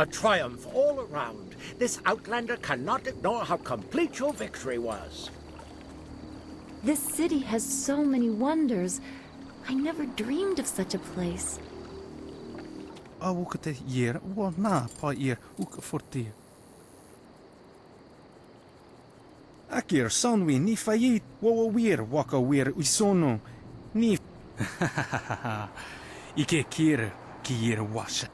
A triumph all around. This Outlander cannot ignore how complete your victory was. This city has so many wonders. I never dreamed of such a place. Awukte yer wo na pa yer uk forti. Akir sonwi ni fayit wo wir waka wir usono ni Ike kir ki yer washa.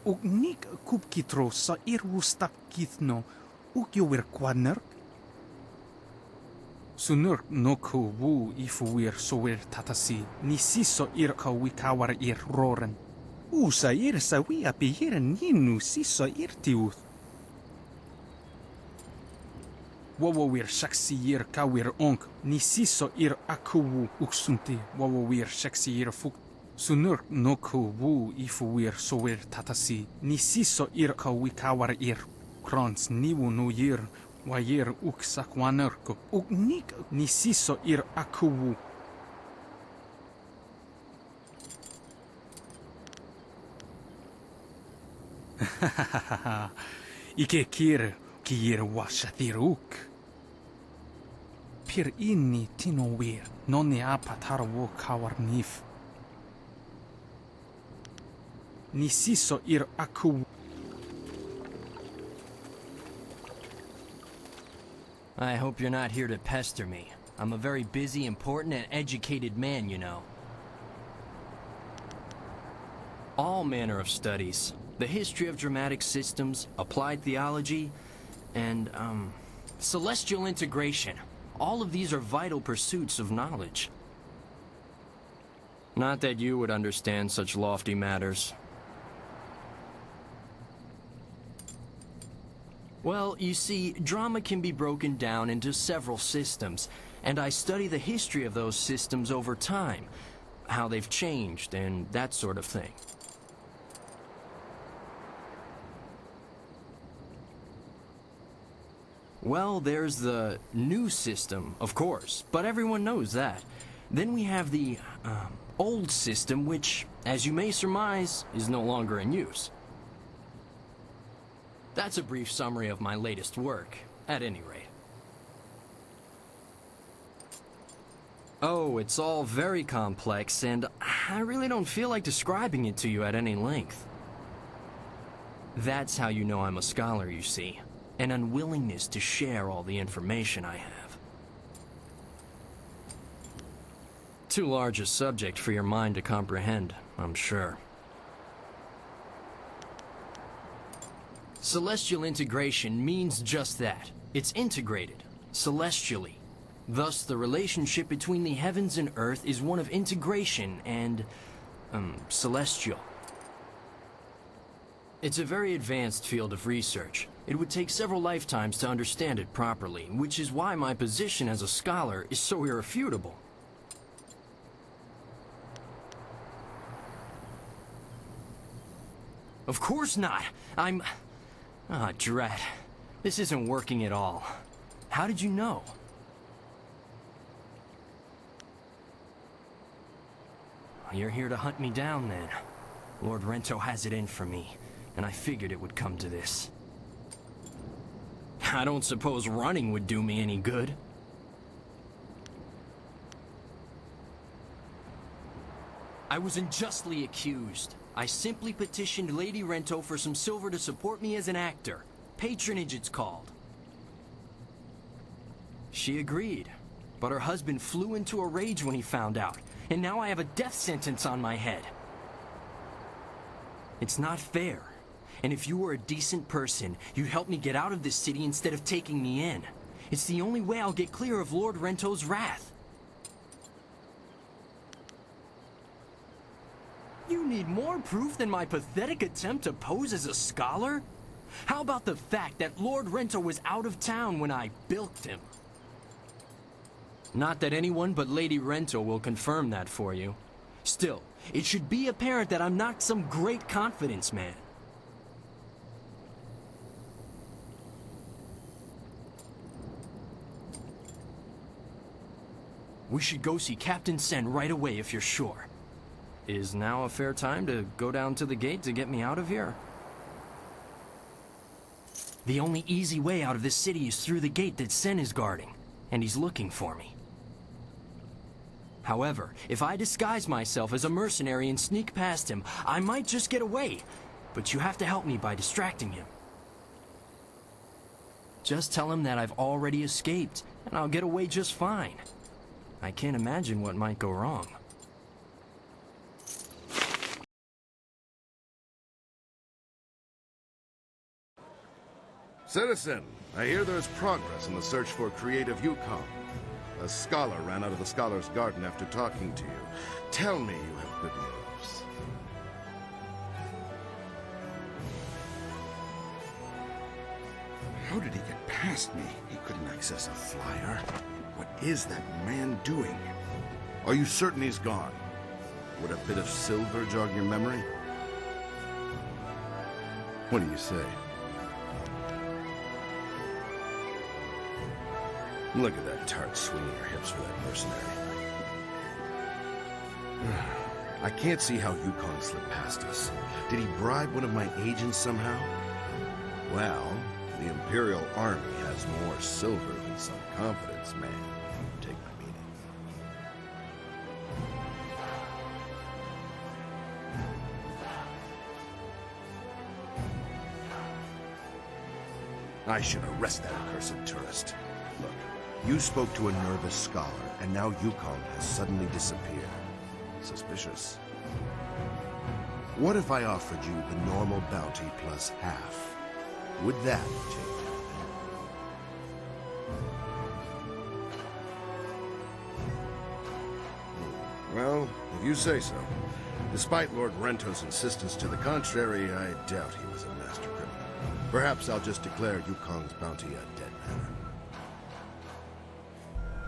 Uk nik kup kitro sa irustak kitno uk yo wir kwadner. Sunur no ku wu ifuir soir tatasi ni siso ir ka wikawar ir roren. Usa ir sa wi api ir ninu siso ir tiuth. Wawawir shaksi ir kawir onk ni siso ir akuwu uksunti wawawir shaksi ir fuk. Sunur no ku wu ifuir soir tatasi ni siso ir ka wikawar ir krons niwu no ir. Wayer uk sakwanerko uk nik ni siso ir akuwu. Ike kir kier washathir uk. Pir inni tinowir nonni apatarawo kawarnif. Ni siso ir akuwu. I hope you're not here to pester me. I'm a very busy, important, and educated man, you know. All manner of studies. The history of dramatic systems, applied theology, and, celestial integration. All of these are vital pursuits of knowledge. Not that you would understand such lofty matters. Well, you see, drama can be broken down into several systems, and I study the history of those systems over time, how they've changed, and that sort of thing. Well, there's the new system, of course, but everyone knows that. Then we have the, old system, which, as you may surmise, is no longer in use. That's a brief summary of my latest work, at any rate. Oh, it's all very complex, and I really don't feel like describing it to you at any length. That's how you know I'm a scholar, you see. An unwillingness to share all the information I have. Too large a subject for your mind to comprehend, I'm sure. Celestial integration means just that. It's integrated, celestially. Thus, the relationship between the heavens and earth is one of integration and, celestial. It's a very advanced field of research. It would take several lifetimes to understand it properly, which is why my position as a scholar is so irrefutable. Of course not! Ah, drat. This isn't working at all. How did you know? You're here to hunt me down, then. Lord Rento has it in for me, and I figured it would come to this. I don't suppose running would do me any good. I was unjustly accused. I simply petitioned Lady Rento for some silver to support me as an actor. Patronage, it's called. She agreed, but her husband flew into a rage when he found out, and now I have a death sentence on my head. It's not fair, and if you were a decent person, you'd help me get out of this city instead of taking me in. It's the only way I'll get clear of Lord Rento's wrath. You need more proof than my pathetic attempt to pose as a scholar? How about the fact that Lord Rento was out of town when I bilked him? Not that anyone but Lady Rento will confirm that for you. Still, it should be apparent that I'm not some great confidence man. We should go see Captain Sen right away if you're sure. Is now a fair time to go down to the gate to get me out of here? The only easy way out of this city is through the gate that Sen is guarding, and he's looking for me. However, if I disguise myself as a mercenary and sneak past him, I might just get away. But you have to help me by distracting him. Just tell him that I've already escaped, and I'll get away just fine. I can't imagine what might go wrong. Citizen, I hear there's progress in the search for creative Yukon. A scholar ran out of the Scholar's Garden after talking to you. Tell me you have good news. How did he get past me? He couldn't access a flyer. What is that man doing? Are you certain he's gone? Would a bit of silver jog your memory? What do you say? Look at that tart swinging her hips for that mercenary. I can't see how Yukon slipped past us. Did he bribe one of my agents somehow? Well, the Imperial Army has more silver than some confidence man. Take my meaning. I should arrest that accursed tourist. Look, you spoke to a nervous scholar, and now Yukon has suddenly disappeared. Suspicious. What if I offered you the normal bounty plus half? Would that change anything? Well, if you say so. Despite Lord Rento's insistence to the contrary, I doubt he was a master criminal. Perhaps I'll just declare Yukon's bounty a dead matter.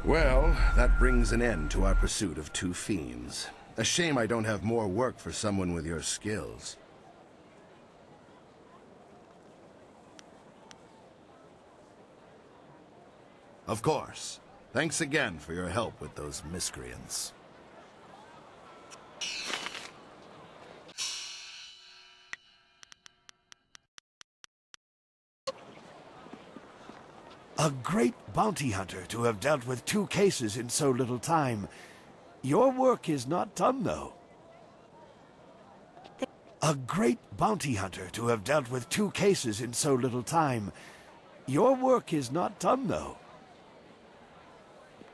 Well, that brings an end to our pursuit of two fiends. A shame I don't have more work for someone with your skills. Of course. Thanks again for your help with those miscreants. A great bounty hunter to have dealt with two cases in so little time. Your work is not done, though. A great bounty hunter to have dealt with two cases in so little time. Your work is not done, though.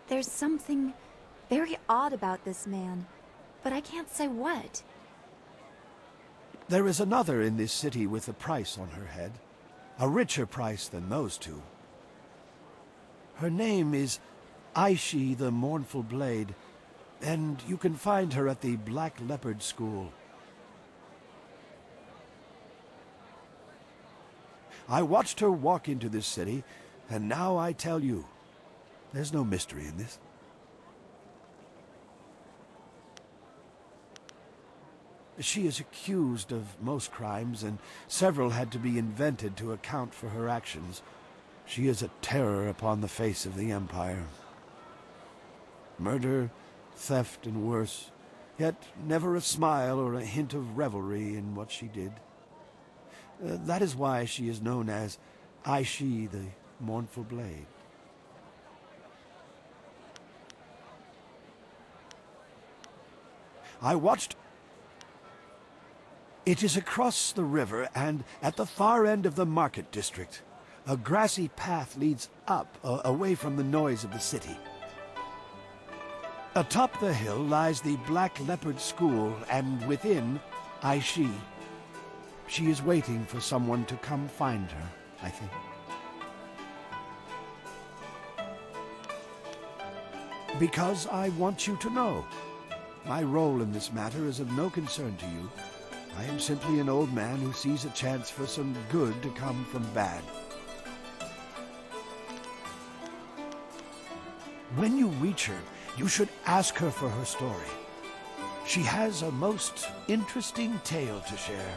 There's something very odd about this man, but I can't say what. There is another in this city with a price on her head. A richer price than those two. Her name is Aishi the Mournful Blade, and you can find her at the Black Leopard School. I watched her walk into this city, and now I tell you, there's no mystery in this. She is accused of most crimes, and several had to be invented to account for her actions. She is a terror upon the face of the Empire. Murder, theft, and worse, yet never a smile or a hint of revelry in what she did. That is why she is known as Aishi the Mournful Blade. I watched. It is across the river and at the far end of the market district. A grassy path leads up, away from the noise of the city. Atop the hill lies the Black Leopard School, and within, Aishi. She is waiting for someone to come find her, I think. Because I want you to know. My role in this matter is of no concern to you. I am simply an old man who sees a chance for some good to come from bad. When you reach her, you should ask her for her story. She has a most interesting tale to share.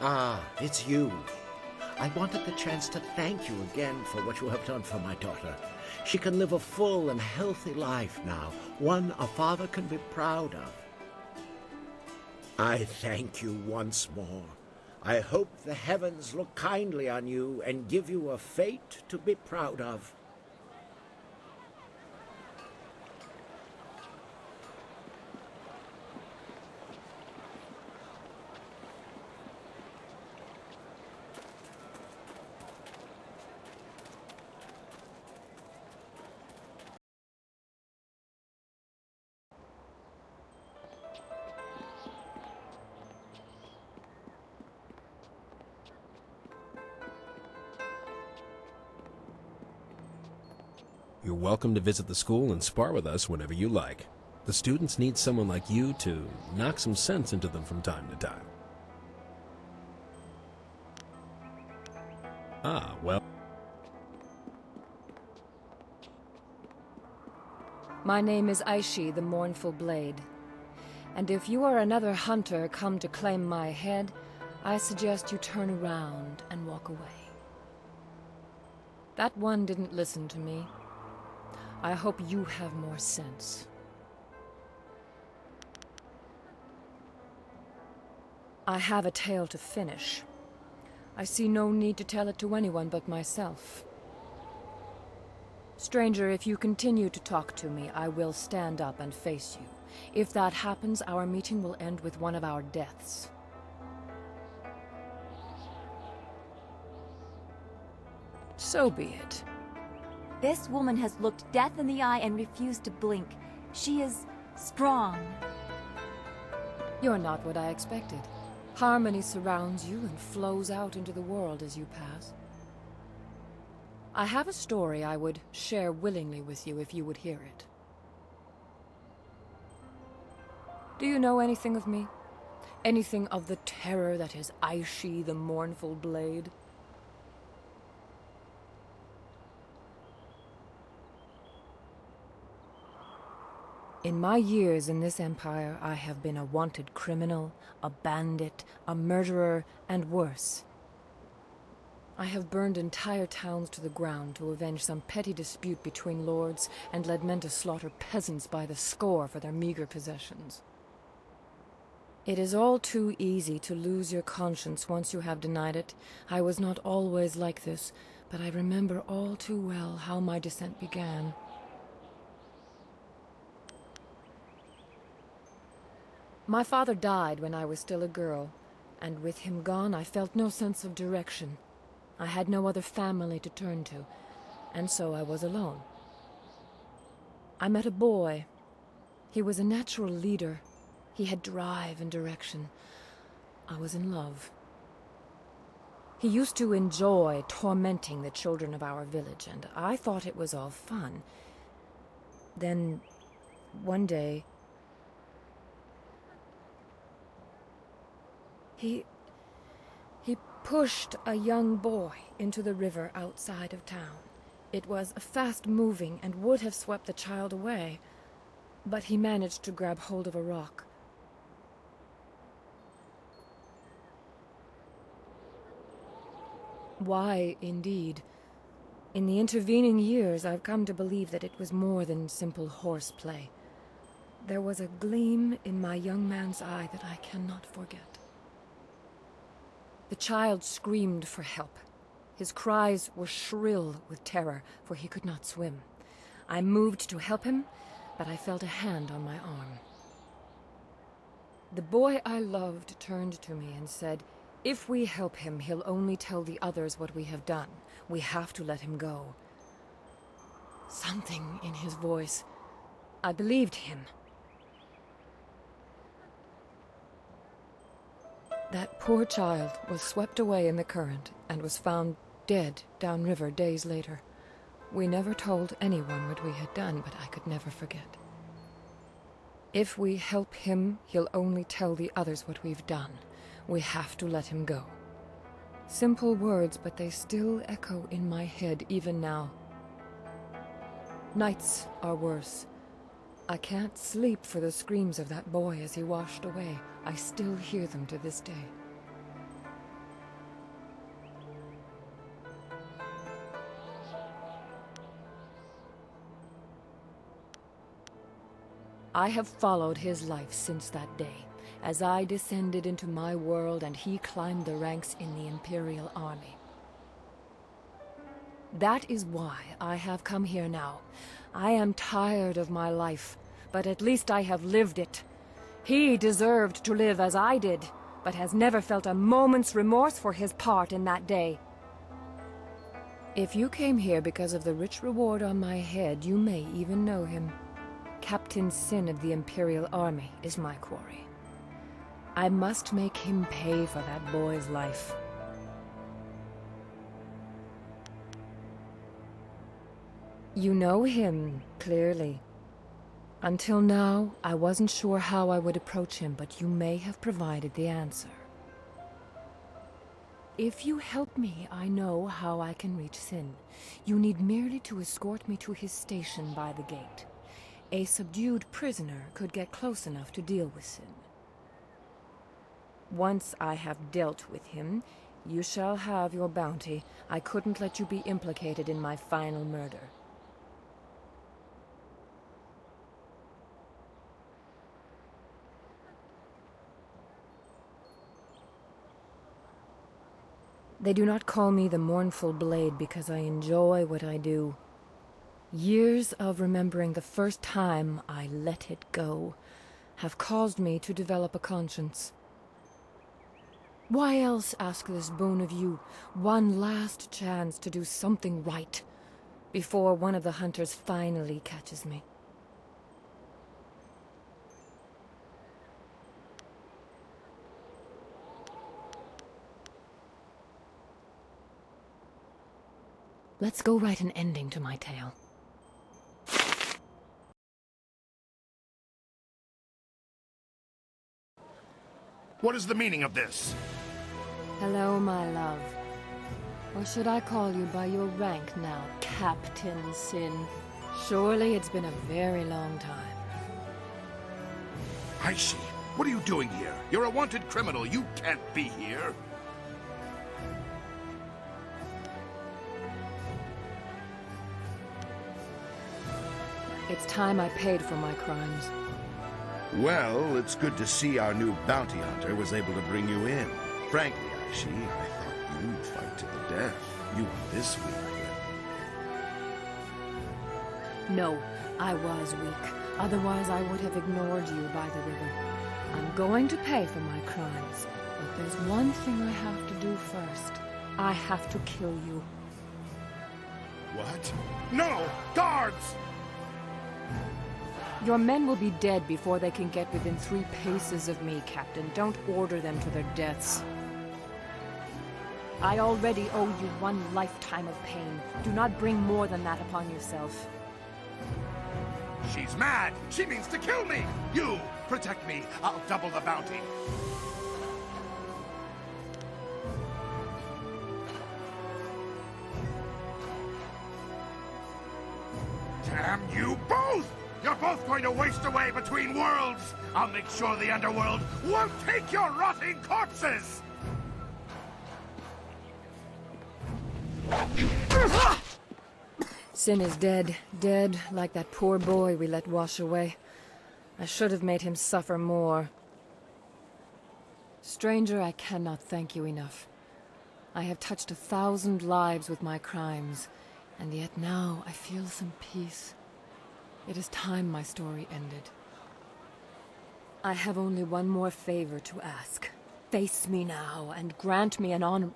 Ah, it's you. I wanted the chance to thank you again for what you have done for my daughter. She can live a full and healthy life now, one a father can be proud of. I thank you once more. I hope the heavens look kindly on you and give you a fate to be proud of. You're welcome to visit the school and spar with us whenever you like. The students need someone like you to knock some sense into them from time to time. Ah, well. My name is Aishi, the Mournful Blade. And if you are another hunter come to claim my head, I suggest you turn around and walk away. That one didn't listen to me. I hope you have more sense. I have a tale to finish. I see no need to tell it to anyone but myself. Stranger, if you continue to talk to me, I will stand up and face you. If that happens, our meeting will end with one of our deaths. So be it. This woman has looked death in the eye and refused to blink. She is strong. You're not what I expected. Harmony surrounds you and flows out into the world as you pass. I have a story I would share willingly with you if you would hear it. Do you know anything of me? Anything of the terror that is Aishi, the Mournful Blade? In my years in this empire, I have been a wanted criminal, a bandit, a murderer, and worse. I have burned entire towns to the ground to avenge some petty dispute between lords and led men to slaughter peasants by the score for their meager possessions. It is all too easy to lose your conscience once you have denied it. I was not always like this, but I remember all too well how my descent began. My father died when I was still a girl, and with him gone, I felt no sense of direction. I had no other family to turn to, and so I was alone. I met a boy. He was a natural leader. He had drive and direction. I was in love. He used to enjoy tormenting the children of our village, and I thought it was all fun. Then, one day, He pushed a young boy into the river outside of town. It was fast-moving and would have swept the child away, but he managed to grab hold of a rock. Why, indeed. In the intervening years, I've come to believe that it was more than simple horseplay. There was a gleam in my young man's eye that I cannot forget. The child screamed for help. His cries were shrill with terror, for he could not swim. I moved to help him, but I felt a hand on my arm. The boy I loved turned to me and said, "If we help him, he'll only tell the others what we have done. We have to let him go." Something in his voice. I believed him. That poor child was swept away in the current and was found dead downriver days later. We never told anyone what we had done, but I could never forget. If we help him, he'll only tell the others what we've done. We have to let him go. Simple words, but they still echo in my head even now. Nights are worse. I can't sleep for the screams of that boy as he washed away. I still hear them to this day. I have followed his life since that day, as I descended into my world and he climbed the ranks in the Imperial Army. That is why I have come here now. I am tired of my life, but at least I have lived it. He deserved to live as I did, but has never felt a moment's remorse for his part in that day. If you came here because of the rich reward on my head, you may even know him. Captain Sin of the Imperial Army is my quarry. I must make him pay for that boy's life. You know him, clearly. Until now, I wasn't sure how I would approach him, but you may have provided the answer. If you help me, I know how I can reach Sin. You need merely to escort me to his station by the gate. A subdued prisoner could get close enough to deal with Sin. Once I have dealt with him, you shall have your bounty. I couldn't let you be implicated in my final murder. They do not call me the Mournful Blade because I enjoy what I do. Years of remembering the first time I let it go have caused me to develop a conscience. Why else ask this boon of you? One last chance to do something right before one of the hunters finally catches me. Let's go write an ending to my tale. What is the meaning of this? Hello, my love. Or should I call you by your rank now, Captain Sin? Surely it's been a very long time. Aishi, what are you doing here? You're a wanted criminal. You can't be here. It's time I paid for my crimes. Well, it's good to see our new bounty hunter was able to bring you in. Frankly, Aishi, I thought you'd fight to the death. You were this weak. No, I was weak. Otherwise, I would have ignored you by the river. I'm going to pay for my crimes. But there's one thing I have to do first. I have to kill you. What? No! Guards! Your men will be dead before they can get within 3 paces of me, Captain. Don't order them to their deaths. I already owe you 1 lifetime of pain. Do not bring more than that upon yourself. She's mad! She means to kill me! You! Protect me! I'll double the bounty! Damn you both! You're both going to waste away between worlds! I'll make sure the underworld won't take your rotting corpses! Sin is dead. Dead like that poor boy we let wash away. I should have made him suffer more. Stranger, I cannot thank you enough. I have touched 1,000 lives with my crimes, and yet now I feel some peace. It is time my story ended. I have only one more favor to ask. Face me now and grant me an honor...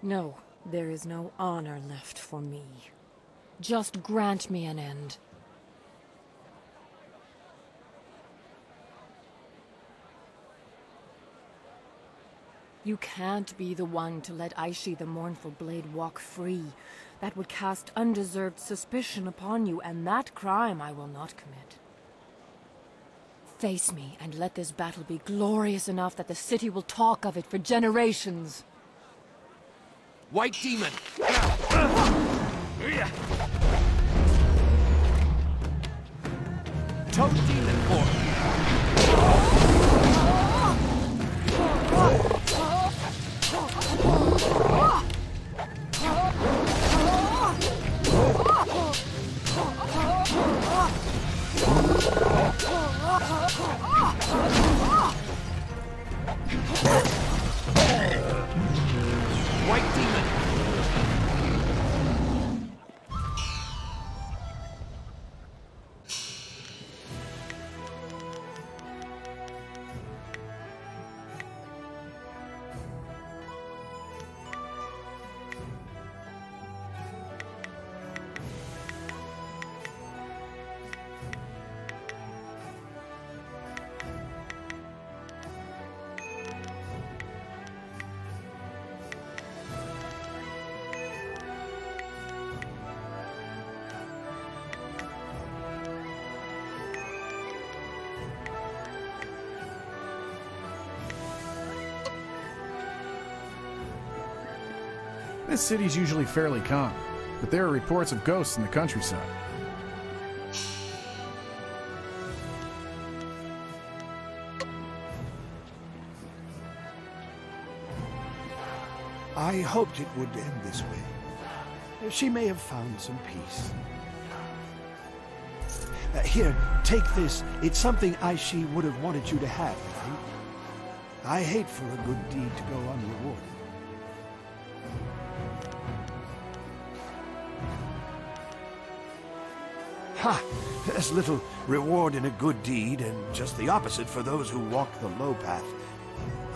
No, there is no honor left for me. Just grant me an end. You can't be the one to let Aishi the Mournful Blade walk free. That would cast undeserved suspicion upon you, and that crime I will not commit. Face me, and let this battle be glorious enough that the city will talk of it for generations. White Demon! Toad Demon Horde! This city's usually fairly calm, but there are reports of ghosts in the countryside. I hoped it would end this way. She may have found some peace. Here, take this. It's something Aishi would have wanted you to have, I think. I hate for a good deed to go unrewarded. Ha! There's little reward in a good deed, and just the opposite for those who walk the low path.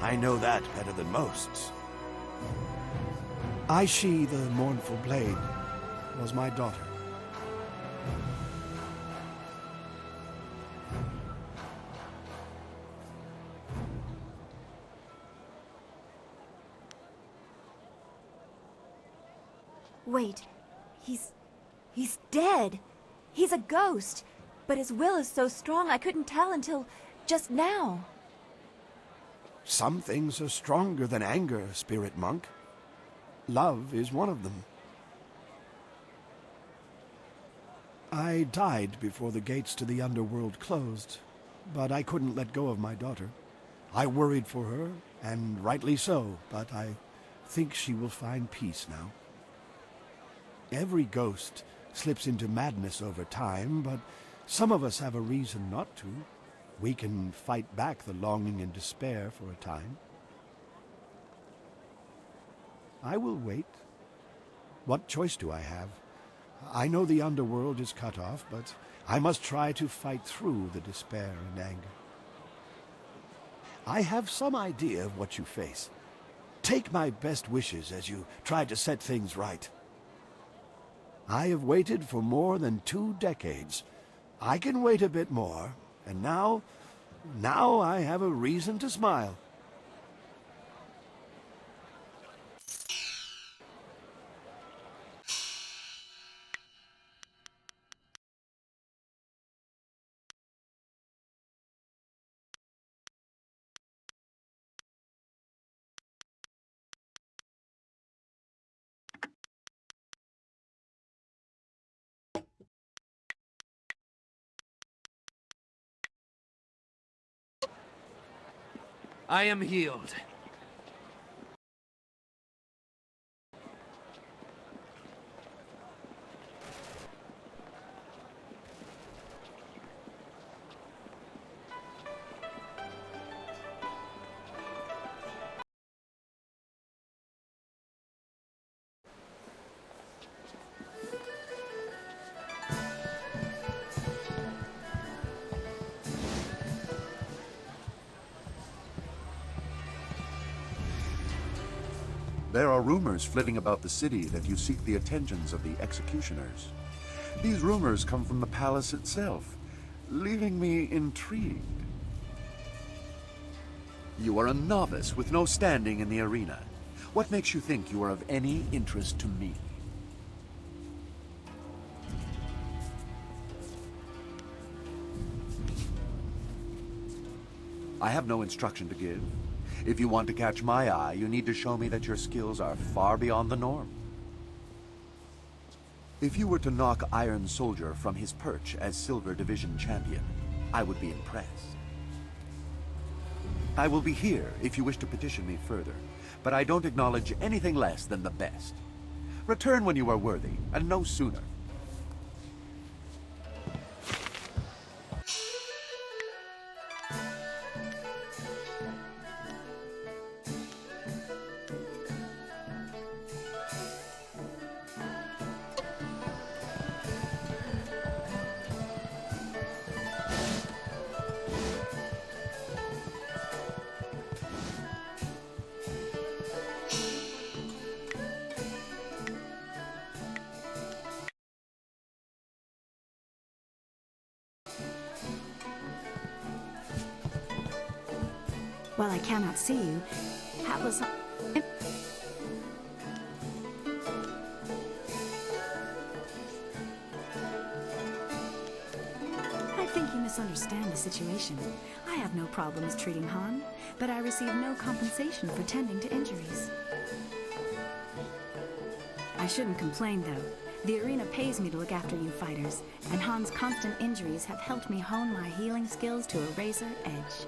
I know that better than most. Aishi, the Mournful Blade, was my daughter. Wait, he's dead. He's a ghost, but his will is so strong I couldn't tell until just now. Some things are stronger than anger, Spirit Monk. Love is one of them. I died before the gates to the underworld closed, but I couldn't let go of my daughter. I worried for her, and rightly so, but I think she will find peace now. Every ghost slips into madness over time, but some of us have a reason not to. We can fight back the longing and despair for a time. I will wait. What choice do I have? I know the underworld is cut off, but I must try to fight through the despair and anger. I have some idea of what you face. Take my best wishes as you try to set things right. I have waited for more than 2 decades. I can wait a bit more, and now I have a reason to smile. I am healed. There are rumors flitting about the city that you seek the attentions of the executioners. These rumors come from the palace itself, leaving me intrigued. You are a novice with no standing in the arena. What makes you think you are of any interest to me? I have no instruction to give. If you want to catch my eye, you need to show me that your skills are far beyond the norm. If you were to knock Iron Soldier from his perch as Silver Division champion, I would be impressed. I will be here if you wish to petition me further, but I don't acknowledge anything less than the best. Return when you are worthy, and no sooner. While I cannot see you, how was I... I think you misunderstand the situation. I have no problems treating Han, but I receive no compensation for tending to injuries. I shouldn't complain, though. The arena pays me to look after you fighters, and Han's constant injuries have helped me hone my healing skills to a razor edge.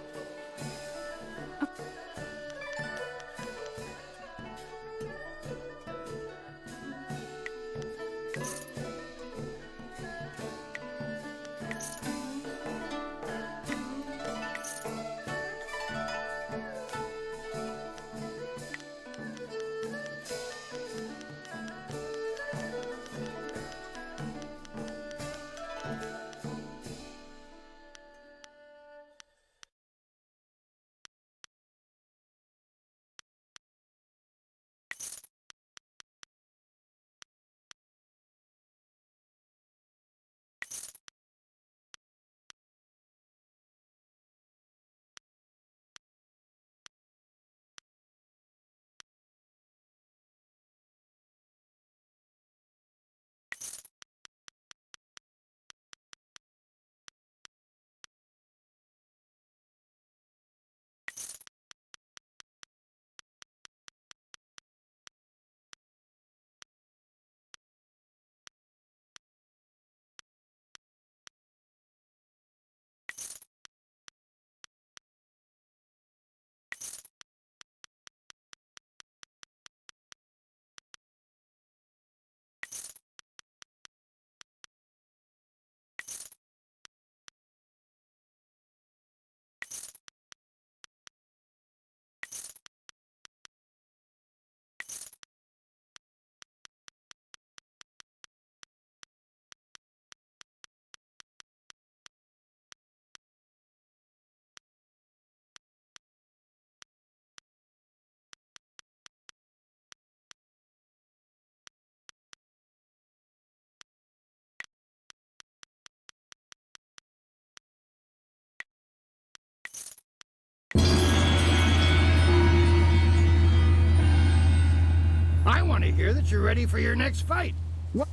I want to hear that you're ready for your next fight. What?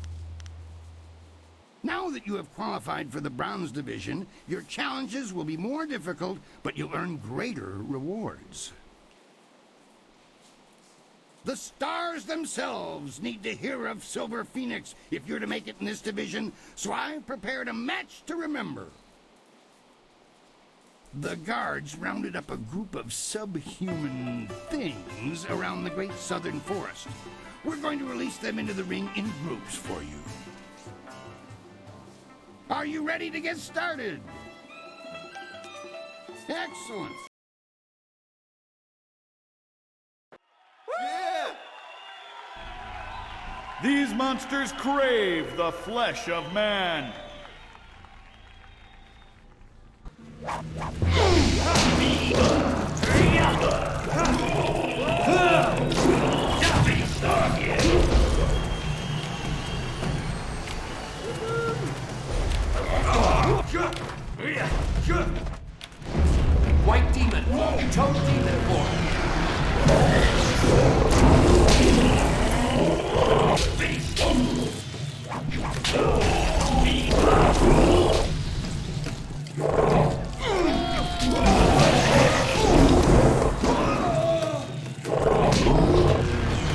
Now that you have qualified for the Bronze Division, your challenges will be more difficult, but you'll earn greater rewards. The stars themselves need to hear of Silver Phoenix if you're to make it in this division, so I've prepared a match to remember. The guards rounded up a group of subhuman things around the great southern forest. We're going to release them into the ring in groups for you. Are you ready to get started? Excellent. Yeah! These monsters crave the flesh of man. White demon, toad demon form.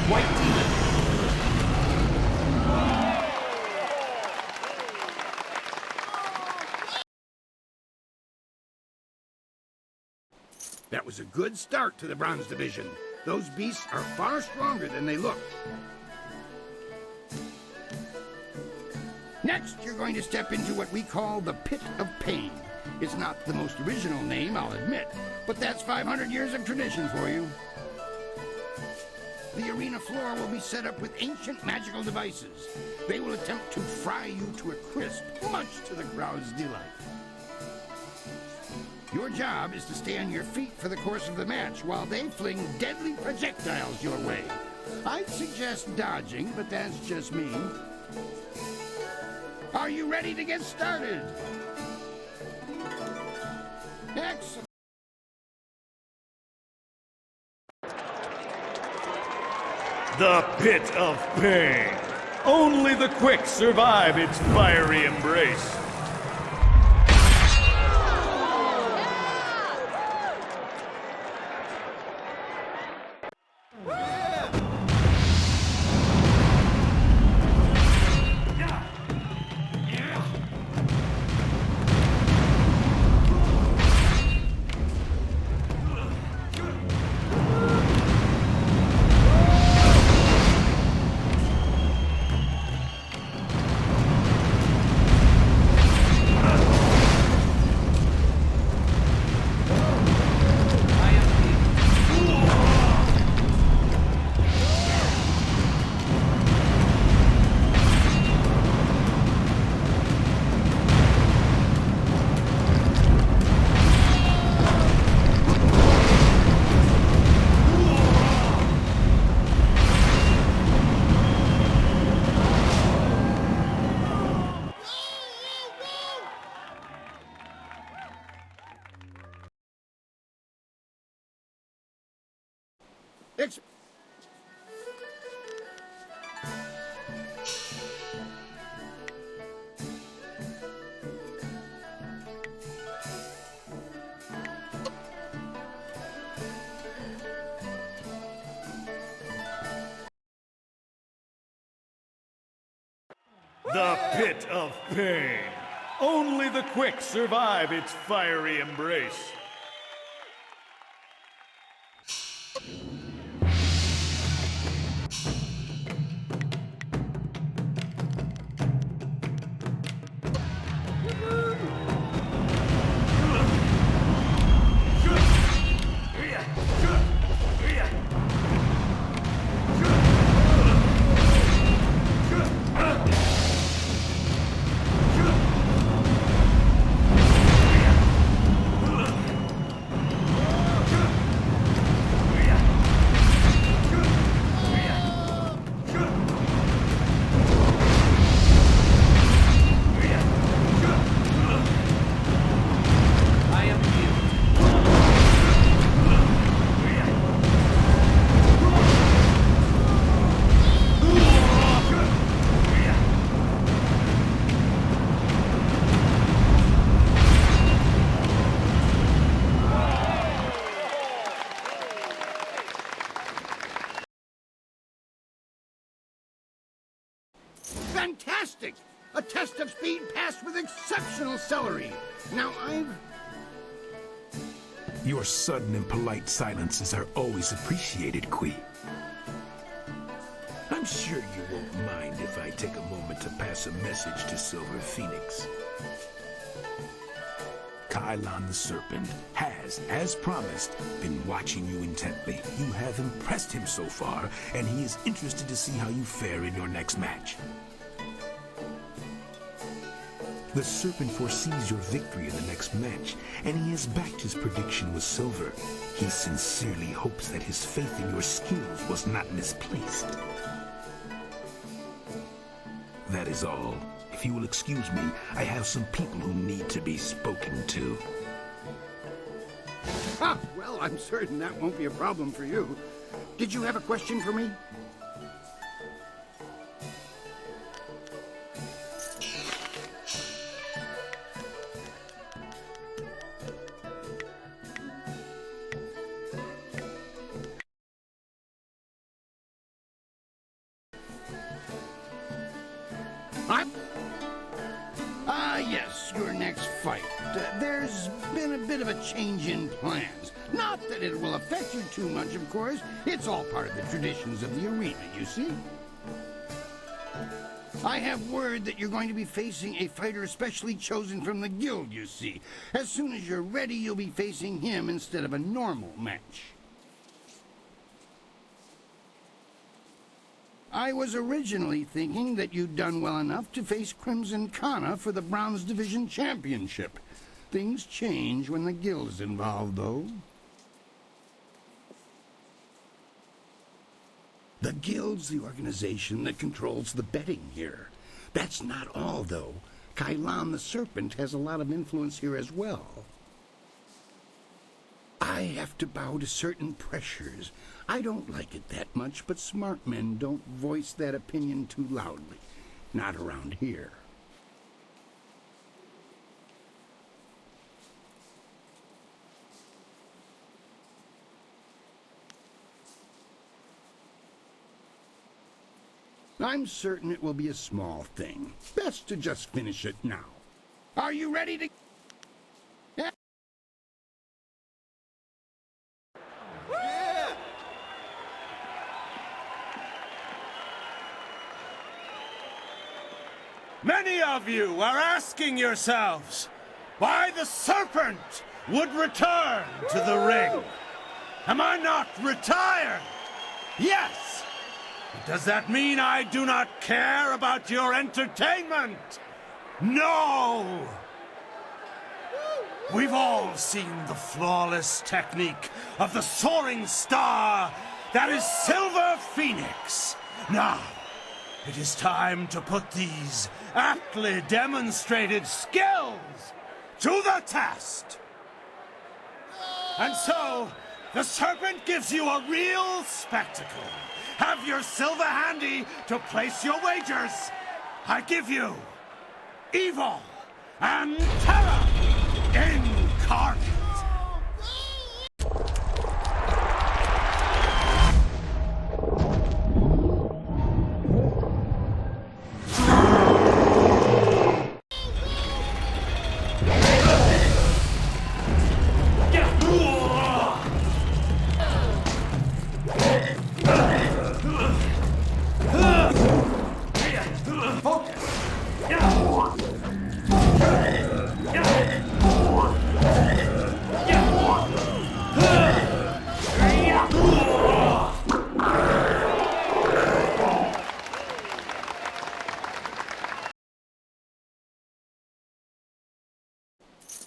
White demon. That was a good start to the Bronze Division. Those beasts are far stronger than they look. Next, you're going to step into what we call the Pit of Pain. It's not the most original name, I'll admit, but that's 500 years of tradition for you. The arena floor will be set up with ancient magical devices. They will attempt to fry you to a crisp, much to the crowd's delight. Your job is to stay on your feet for the course of the match while they fling deadly projectiles your way. I'd suggest dodging, but that's just me. Are you ready to get started? Excellent. The Pit of Pain. Only the quick survive its fiery embrace. The Pit of Pain. Only the quick survive its fiery embrace. Fantastic! A test of speed passed with exceptional celery. Now Your sudden and polite silences are always appreciated, Qui. I'm sure you won't mind if I take a moment to pass a message to Silver Phoenix. Kylon the Serpent has, as promised, been watching you intently. You have impressed him so far, and he is interested to see how you fare in your next match. The Serpent foresees your victory in the next match, and he has backed his prediction with Silver. He sincerely hopes that his faith in your skills was not misplaced. That is all. If you will excuse me, I have some people who need to be spoken to. well, I'm certain that won't be a problem for you. Did you have a question for me? Yes, your next fight. There's been a bit of a change in plans. Not that it will affect you too much, of course. It's all part of the traditions of the arena, you see. I have word that you're going to be facing a fighter specially chosen from the guild, you see. As soon as you're ready, you'll be facing him instead of a normal match. I was originally thinking that you'd done well enough to face Crimson Kana for the Bronze Division Championship. Things change when the guild is involved, though. The guild's the organization that controls the betting here. That's not all, though. Kylon the Serpent has a lot of influence here as well. I have to bow to certain pressures. I don't like it that much, but smart men don't voice that opinion too loudly. Not around here. I'm certain it will be a small thing. Best to just finish it now. Are you ready to... Many of you are asking yourselves why the Serpent would return to the ring. Am I not retired? Yes! But does that mean I do not care about your entertainment? No! We've all seen the flawless technique of the soaring star that is Silver Phoenix. Now, it is time to put these aptly demonstrated skills to the test. And so, The serpent gives you a real spectacle. Have your silver handy to place your wagers. I give you evil and terror incarnate.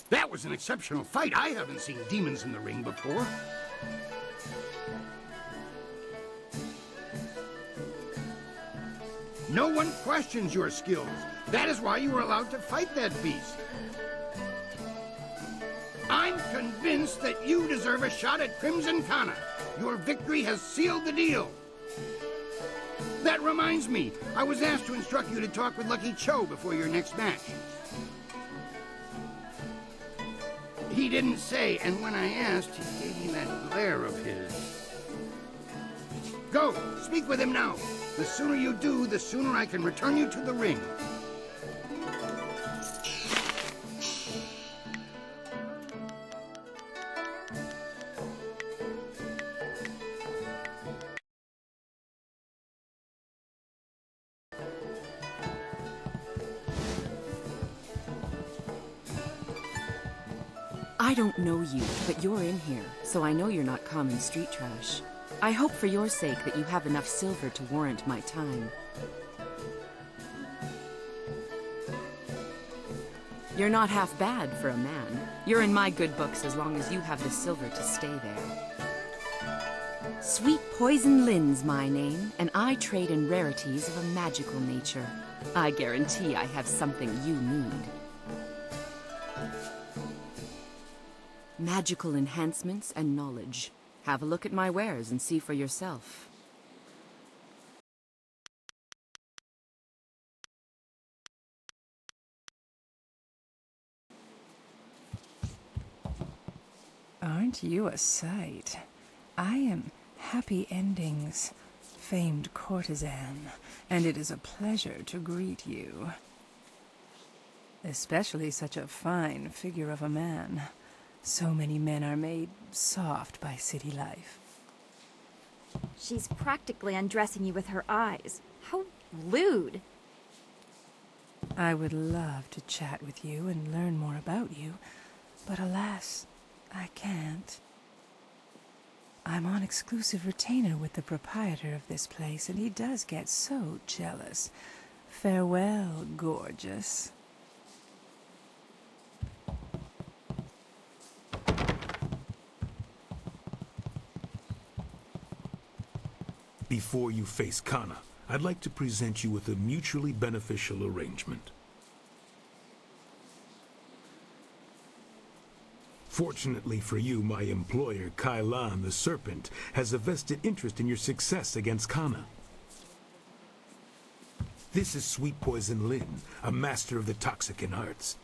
That was an exceptional fight. I haven't seen demons in the ring before. No one questions your skills. That is why you were allowed to fight that beast. I'm convinced that you deserve a shot at Crimson Kana. Your victory has sealed the deal. That reminds me, I was asked to instruct you to talk with Lucky Cho before your next match. He didn't say, and when I asked, he gave me that glare of his. Go, speak with him now. The sooner you do, the sooner I can return you to the ring. I don't know you, but you're in here, so I know you're not common street trash. I hope for your sake that you have enough silver to warrant my time. You're not half bad for a man. You're in my good books as long as you have the silver to stay there. Sweet Poison Lin's my name, and I trade in rarities of a magical nature. I guarantee I have something you need. Magical enhancements and knowledge. Have a look at my wares and see for yourself. Aren't you a sight? I am Happy Endings' famed courtesan, and it is a pleasure to greet you. Especially such a fine figure of a man. So many men are made soft by city life. She's practically undressing you with her eyes. How lewd. I would love to chat with you and learn more about you, but alas, I can't. I'm on exclusive retainer with the proprietor of this place, and he does get so jealous. Farewell, gorgeous. Before you face Kana, I'd like to present you with a mutually beneficial arrangement. Fortunately for you, my employer, Kailan the Serpent, has a vested interest in your success against Kana. This is Sweet Poison Lin, a master of the Toxican arts.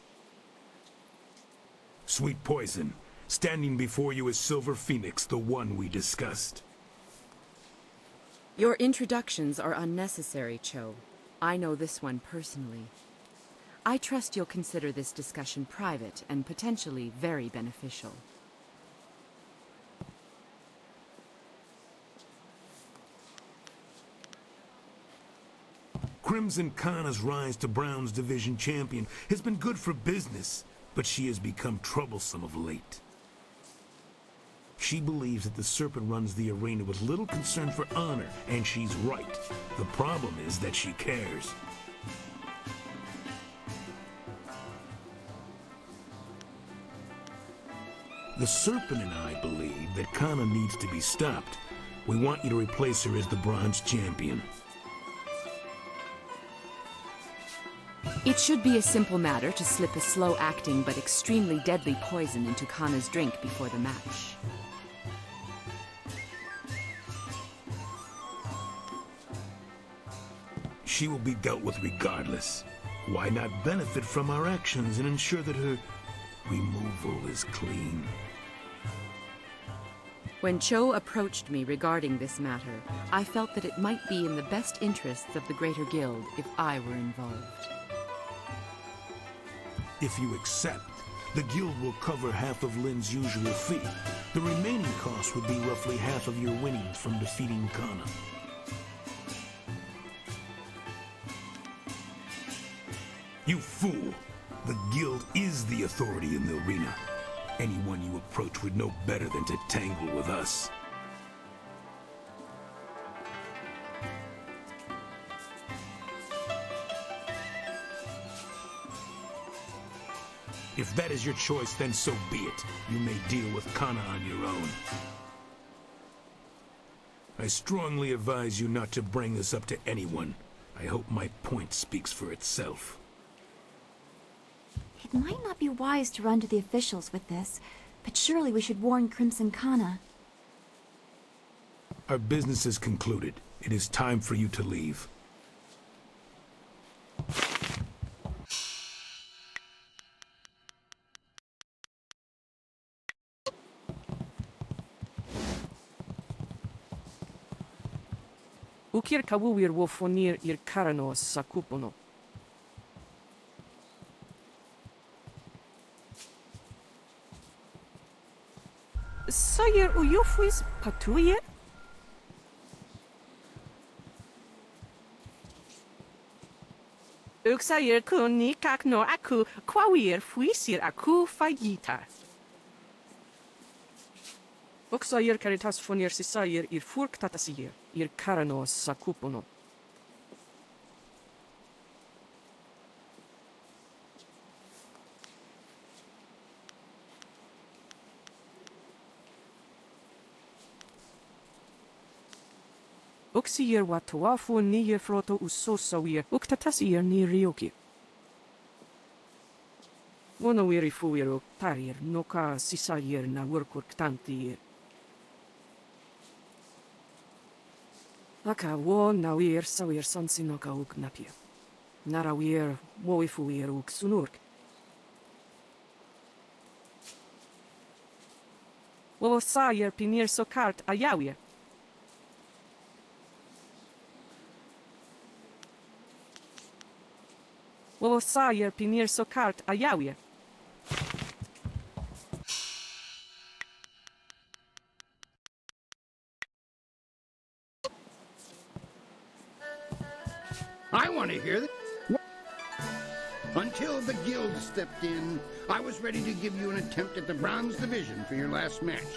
Sweet Poison, standing before you is Silver Phoenix, the one we discussed. Your introductions are unnecessary, Cho. I know this one personally. I trust you'll consider this discussion private and potentially very beneficial. Crimson Kana's rise to Brown's Division champion has been good for business, but she has become troublesome of late. She believes that the Serpent runs the arena with little concern for honor, and she's right. The problem is that she cares. The Serpent and I believe that Kana needs to be stopped. We want you to replace her as the Bronze Champion. It should be a simple matter to slip a slow-acting but extremely deadly poison into Kana's drink before the match. She will be dealt with regardless. Why not benefit from our actions and ensure that her removal is clean? When Cho approached me regarding this matter, I felt that it might be in the best interests of the Greater Guild if I were involved. If you accept, the guild will cover half of Lin's usual fee. The remaining cost would be roughly half of your winnings from defeating Kana. You fool! The guild is the authority in the arena. Anyone you approach would know better than to tangle with us. If that is your choice, then so be it. You may deal with Kana on your own. I strongly advise you not to bring this up to anyone. I hope my point speaks for itself. It might not be wise to run to the officials with this, but surely we should warn Crimson Kana. Our business is concluded. It is time for you to leave. Ukir kawuir wo fonir ir karanos sakupono. Sayir uyufuis patuye? Uksayir kun ni kakno aku kwawir fuisir aku fagita. Uksayir caritas fonir sisayir ir furk tatasir ir karanos sakupono. Uksiyir watuafu niyir froto usosawir uktatasir ni ryoki. Wonawiri fuir tarir noka sisayir na wurkurktantir. Aka wo nawir sawir sansinoka uk napia. Narawir woifuir uk sunurk. Wo sayir pinir sokart ayawir. Wo sayir pinir sokart ayawir. I want to hear that. Until the guild stepped in, I was ready to give you an attempt at the bronze division for your last match.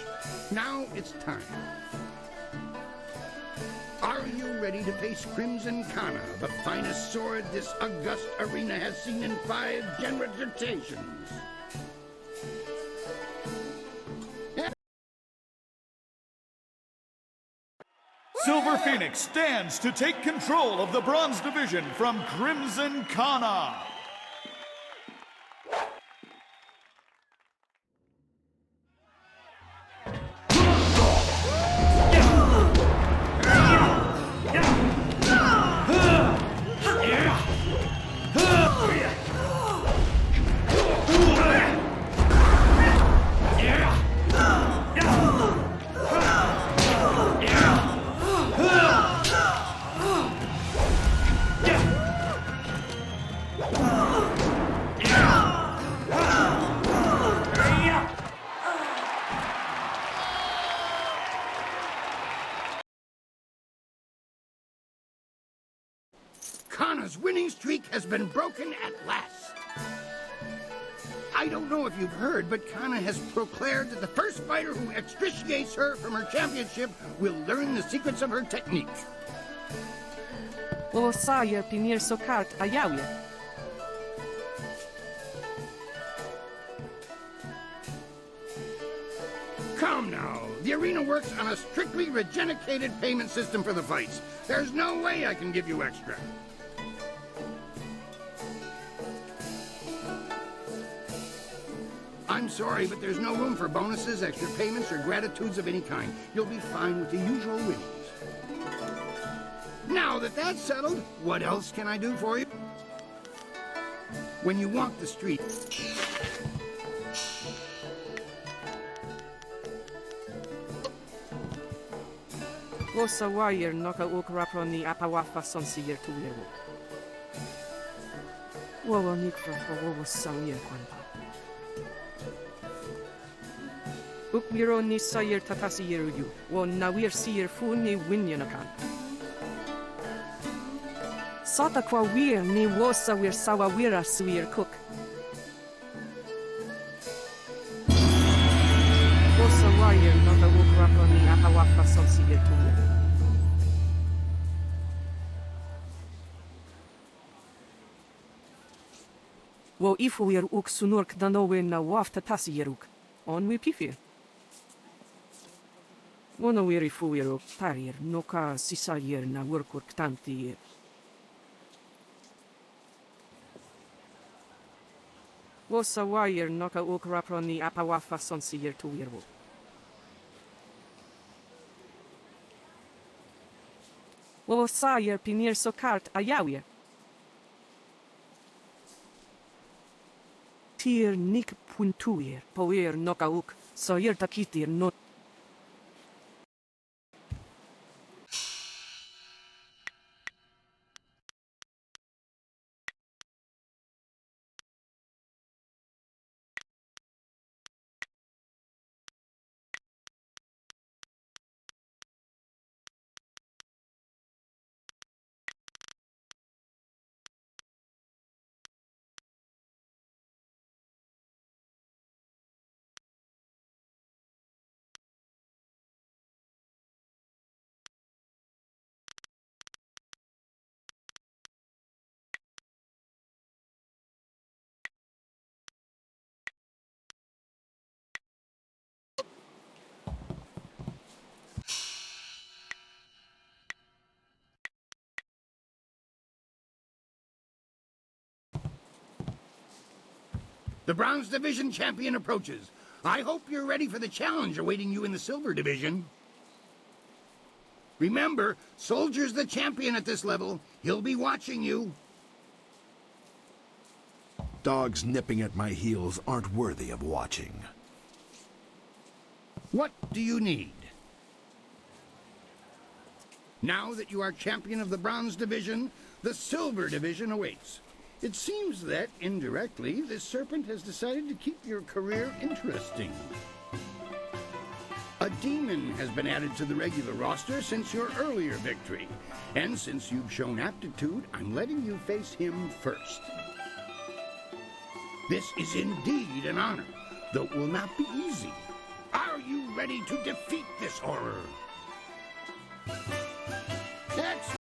Now it's time. Are you ready to face Crimson Kana, the finest sword this august arena has seen in 5 generations? Silver Phoenix stands to take control of the Bronze Division from Crimson Kana. Kana's winning streak has been broken at last. I don't know if you've heard, but Kana has proclaimed that the first fighter who extriciates her from her championship will learn the secrets of her technique. Wo sayir pinir sokart ayawir. Come now. The arena works on a strictly regenicated payment system for the fights. There's no way I can give you extra. I'm sorry, but there's no room for bonuses, extra payments, or gratitudes of any kind. You'll be fine with the usual winnings. Now that that's settled, what else can I do for you? When you walk the street... Osa wire noka ukraproni apawafa sonsier tu yeru. Wowo nikra wowo sawyer kwanpa. Ukmiro ni sayer tatasi yeru yu. Wo nawir sier fu ni winyanakan. Sata kwa wir ni wosa wir sawa wira suir cook. Osa wire noka ukraproni apawafa sonsier tu yeru. Wo ifuir uk sunurk danowe na wafta tasieruk. On we pifir. Wono wir ifuir uk tarir noka sisalier na workurk tanti. Wosa wire noka uk raproni apawafa sonsier tu wirwo. Wo sayer pinir sokart ayawie. Tier nik puntuir, poir nokauk, soyer takitir not. The Bronze Division champion approaches. I hope you're ready for the challenge awaiting you in the Silver Division. Remember, Soldier's the champion at this level. He'll be watching you. Dogs nipping at my heels aren't worthy of watching. What do you need? Now that you are champion of the Bronze Division, the Silver Division awaits. It seems that, indirectly, this serpent has decided to keep your career interesting. A demon has been added to the regular roster since your earlier victory. And since you've shown aptitude, I'm letting you face him first. This is indeed an honor, though it will not be easy. Are you ready to defeat this horror? That's...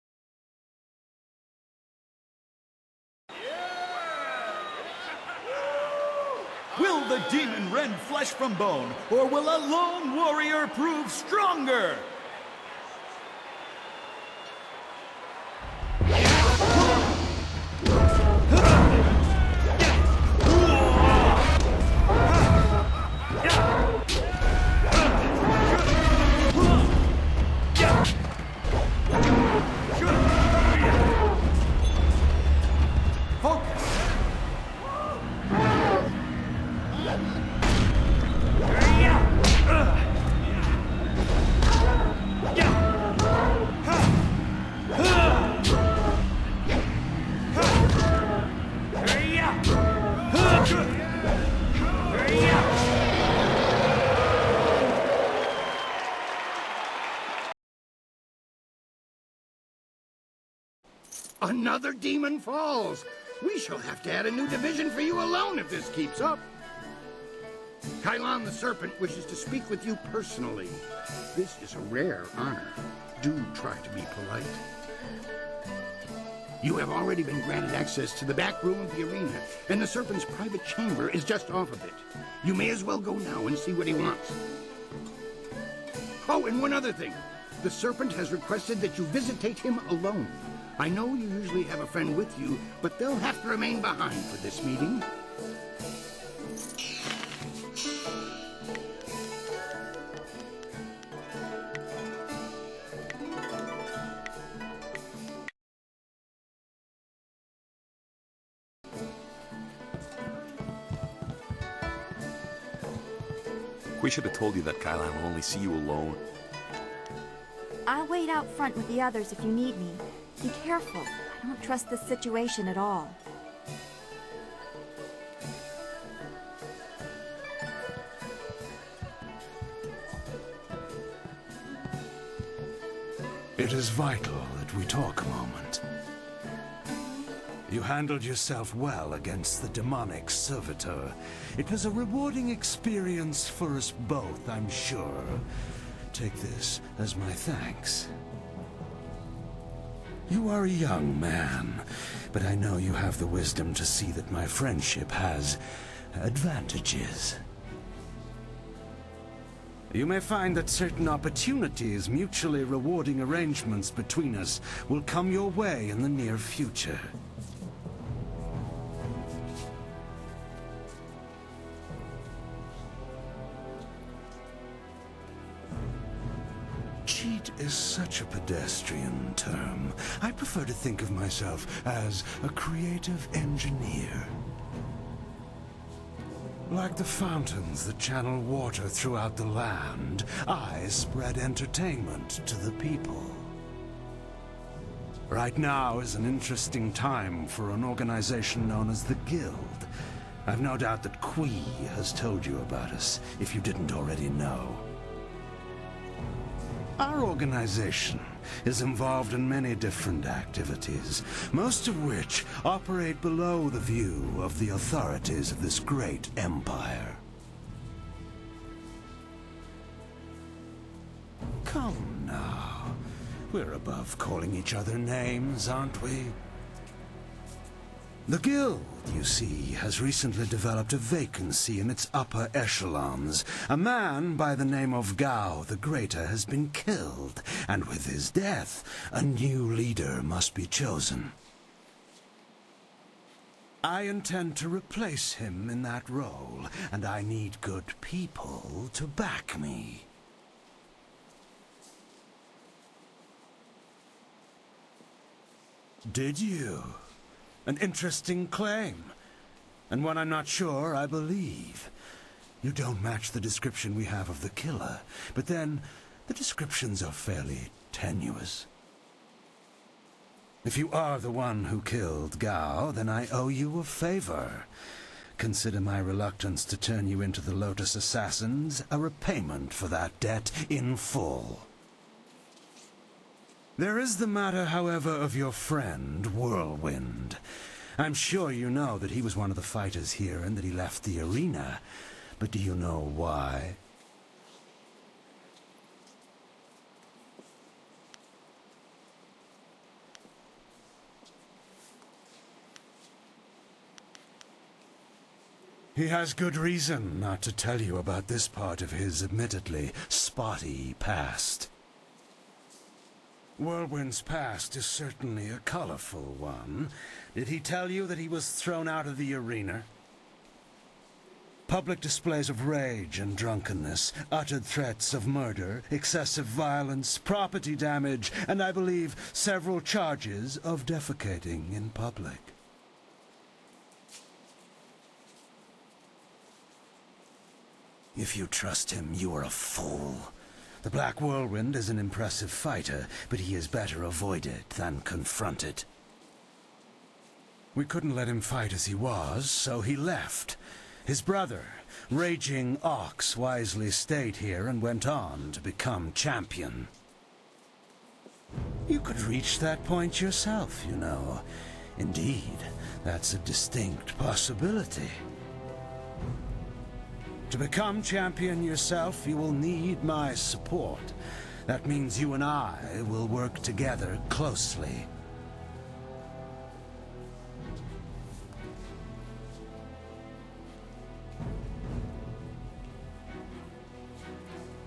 Will the demon rend flesh from bone, or will a lone warrior prove stronger? Another demon falls. We shall have to add a new division for you alone if this keeps up. Kylon the Serpent wishes to speak with you personally. This is a rare honor. Do try to be polite. You have already been granted access to the back room of the arena, and the Serpent's private chamber is just off of it. You may as well go now and see what he wants. Oh, and one other thing. The Serpent has requested that you visitate him alone. I know you usually have a friend with you, but they'll have to remain behind for this meeting. We should have told you that Kylan will only see you alone. I'll wait out front with the others if you need me. Be careful. I don't trust this situation at all. It is vital that we talk a moment. You handled yourself well against the demonic servitor. It was a rewarding experience for us both, I'm sure. Take this as my thanks. You are a young man, but I know you have the wisdom to see that my friendship has advantages. You may find that certain opportunities, mutually rewarding arrangements between us, will come your way in the near future. Cheat is such a pedestrian term. I prefer to think of myself as a creative engineer. Like the fountains that channel water throughout the land, I spread entertainment to the people. Right now is an interesting time for an organization known as the Guild. I've no doubt that Qui has told you about us, if you didn't already know. Our organization is involved in many different activities, most of which operate below the view of the authorities of this great empire. Come now, we're above calling each other names, aren't we? The Guild, you see, has recently developed a vacancy in its upper echelons. A man by the name of Gao the Greater has been killed, and with his death, a new leader must be chosen. I intend to replace him in that role, and I need good people to back me. Did you? An interesting claim, and one I'm not sure I believe. You don't match the description we have of the killer, but then the descriptions are fairly tenuous. If you are the one who killed Gao, then I owe you a favor. Consider my reluctance to turn you into the Lotus Assassins a repayment for that debt in full. There is the matter, however, of your friend, Whirlwind. I'm sure you know that he was one of the fighters here and that he left the arena. But do you know why? He has good reason not to tell you about this part of his admittedly spotty past. Whirlwind's past is certainly a colorful one. Did he tell you that he was thrown out of the arena? Public displays of rage and drunkenness, uttered threats of murder, excessive violence, property damage, and I believe several charges of defecating in public. If you trust him, you are a fool. The Black Whirlwind is an impressive fighter, but he is better avoided than confronted. We couldn't let him fight as he was, so he left. His brother, Raging Ox, wisely stayed here and went on to become champion. You could reach that point yourself, you know. Indeed, that's a distinct possibility. To become champion yourself, you will need my support. That means you and I will work together closely.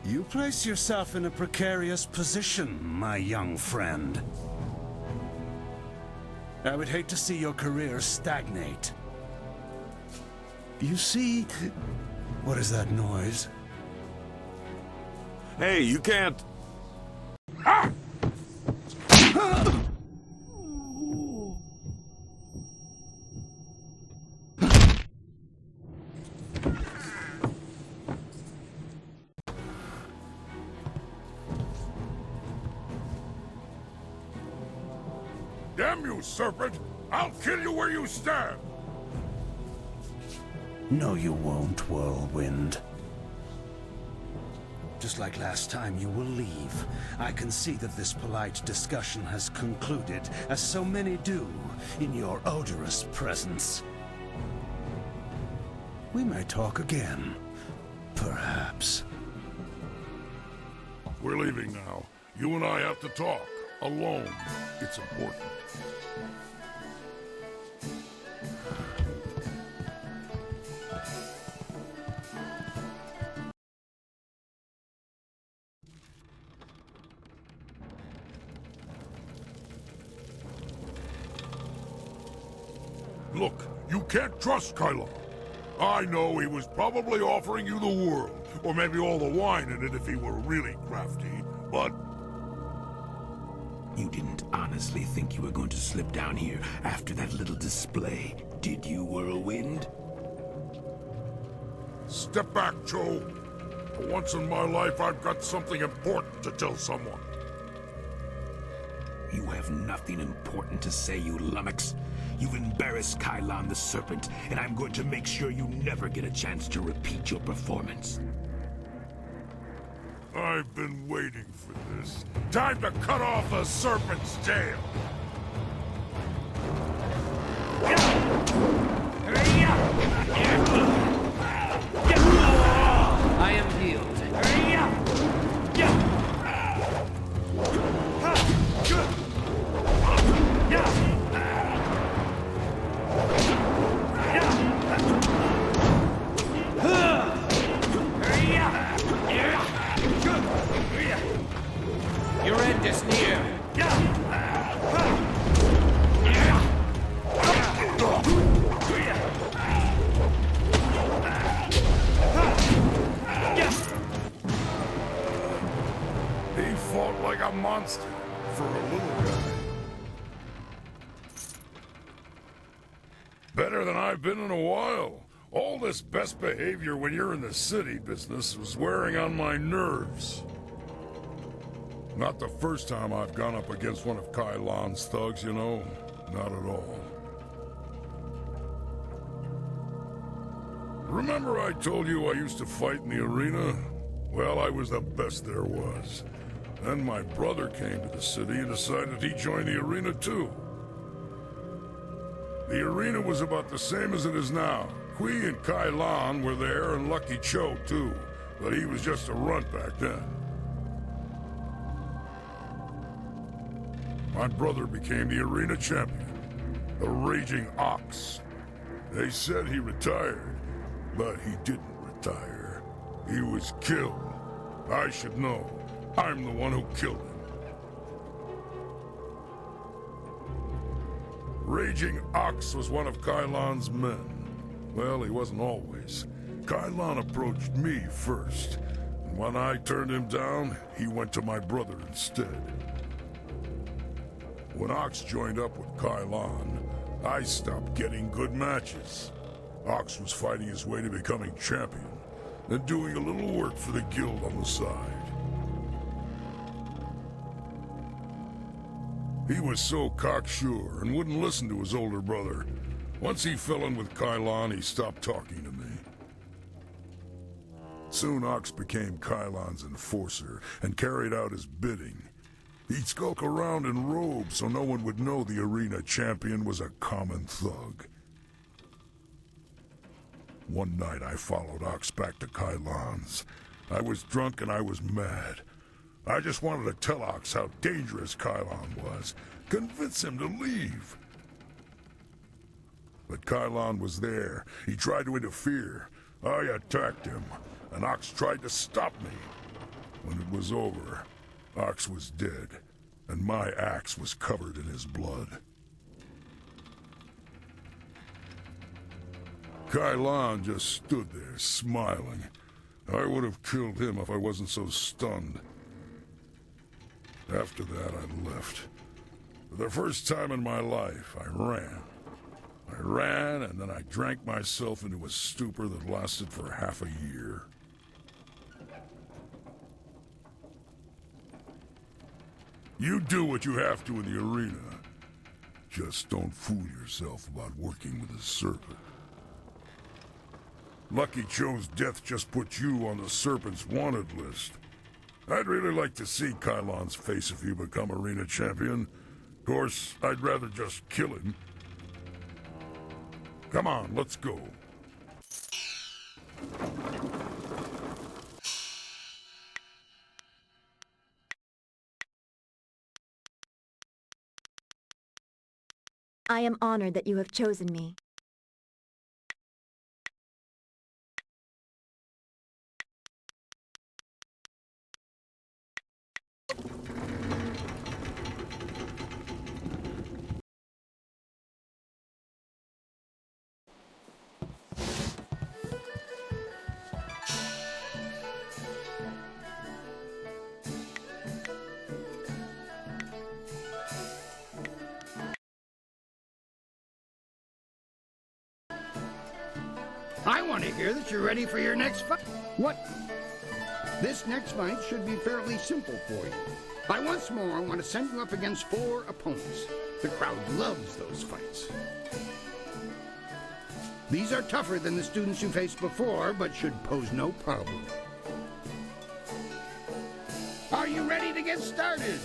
You place yourself in a precarious position, my young friend. I would hate to see your career stagnate. You see... What is that noise? Hey, you can't... Ah! Damn you, serpent! I'll kill you where you stand! No, you won't, Whirlwind. Just like last time, you will leave. I can see that this polite discussion has concluded, as so many do, in your odorous presence. We may talk again. Perhaps. We're leaving now. You and I have to talk. Alone. It's important. Look, you can't trust Kylo. I know he was probably offering you the world, or maybe all the wine in it if he were really crafty, but... You didn't honestly think you were going to slip down here after that little display, did you, Whirlwind? Step back, Cho. For once in my life, I've got something important to tell someone. You have nothing important to say, you lummox. You've embarrassed Kylon the Serpent, and I'm going to make sure you never get a chance to repeat your performance. I've been waiting for this. Time to cut off the serpent's tail! I am healed. Your end is near. He fought like a monster for a little guy. Better than I've been in a while. All this best behavior when you're in the city business was wearing on my nerves. Not the first time I've gone up against one of Kylon's thugs, you know. Not at all. Remember I told you I used to fight in the arena? Well, I was the best there was. Then my brother came to the city and decided he'd join the arena too. The arena was about the same as it is now. Kui and Kylon were there, and Lucky Cho too. But he was just a runt back then. My brother became the arena champion, the Raging Ox. They said he retired, but he didn't retire. He was killed. I should know. I'm the one who killed him. Raging Ox was one of Kylon's men. Well, he wasn't always. Kylon approached me first, and when I turned him down, he went to my brother instead. When Ox joined up with Kylon, I stopped getting good matches. Ox was fighting his way to becoming champion, and doing a little work for the guild on the side. He was so cocksure and wouldn't listen to his older brother. Once he fell in with Kylon, he stopped talking to me. Soon Ox became Kylon's enforcer and carried out his bidding. He'd skulk around in robes so no one would know the arena champion was a common thug. One night I followed Ox back to Kylon's. I was drunk and I was mad. I just wanted to tell Ox how dangerous Kylon was, convince him to leave. But Kylon was there. He tried to interfere. I attacked him, and Ox tried to stop me. When it was over, Ox was dead, and my axe was covered in his blood. Kylon just stood there, smiling. I would have killed him if I wasn't so stunned. After that, I left. For the first time in my life, I ran. I ran, and then I drank myself into a stupor that lasted for half a year. You do what you have to in the arena. Just don't fool yourself about working with a serpent. Lucky Cho's death just put you on the Serpent's wanted list. I'd really like to see Kylon's face if you become arena champion. Of course, I'd rather just kill him. Come on, let's go. I am honored that you have chosen me. I want to hear that you're ready for your next fight. What? This next fight should be fairly simple for you. I once more want to send you up against 4 opponents. The crowd loves those fights. These are tougher than the students you faced before, but should pose no problem. Are you ready to get started?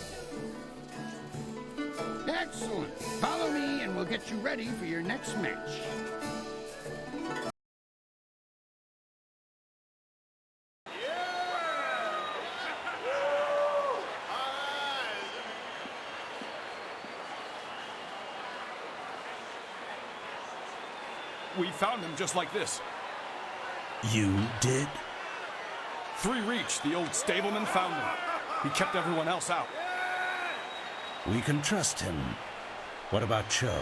Excellent. Follow me and we'll get you ready for your next match. We found him just like this. You did? 3 Reach, the old stableman, found him. He kept everyone else out. We can trust him. What about Cho?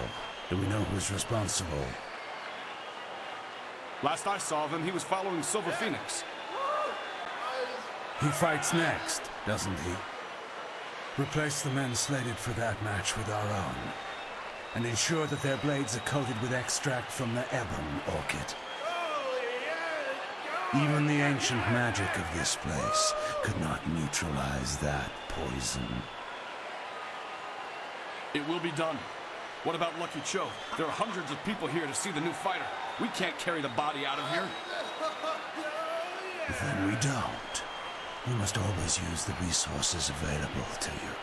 Do we know who's responsible? Last I saw of him, he was following Silver Phoenix. He fights next, doesn't he? Replace the men slated for that match with our own, and ensure that their blades are coated with extract from the ebon orchid. Even the ancient magic of this place could not neutralize that poison. It will be done. What about Lucky Cho? There are hundreds of people here to see the new fighter. We can't carry the body out of here. Then we don't. You must always use the resources available to you.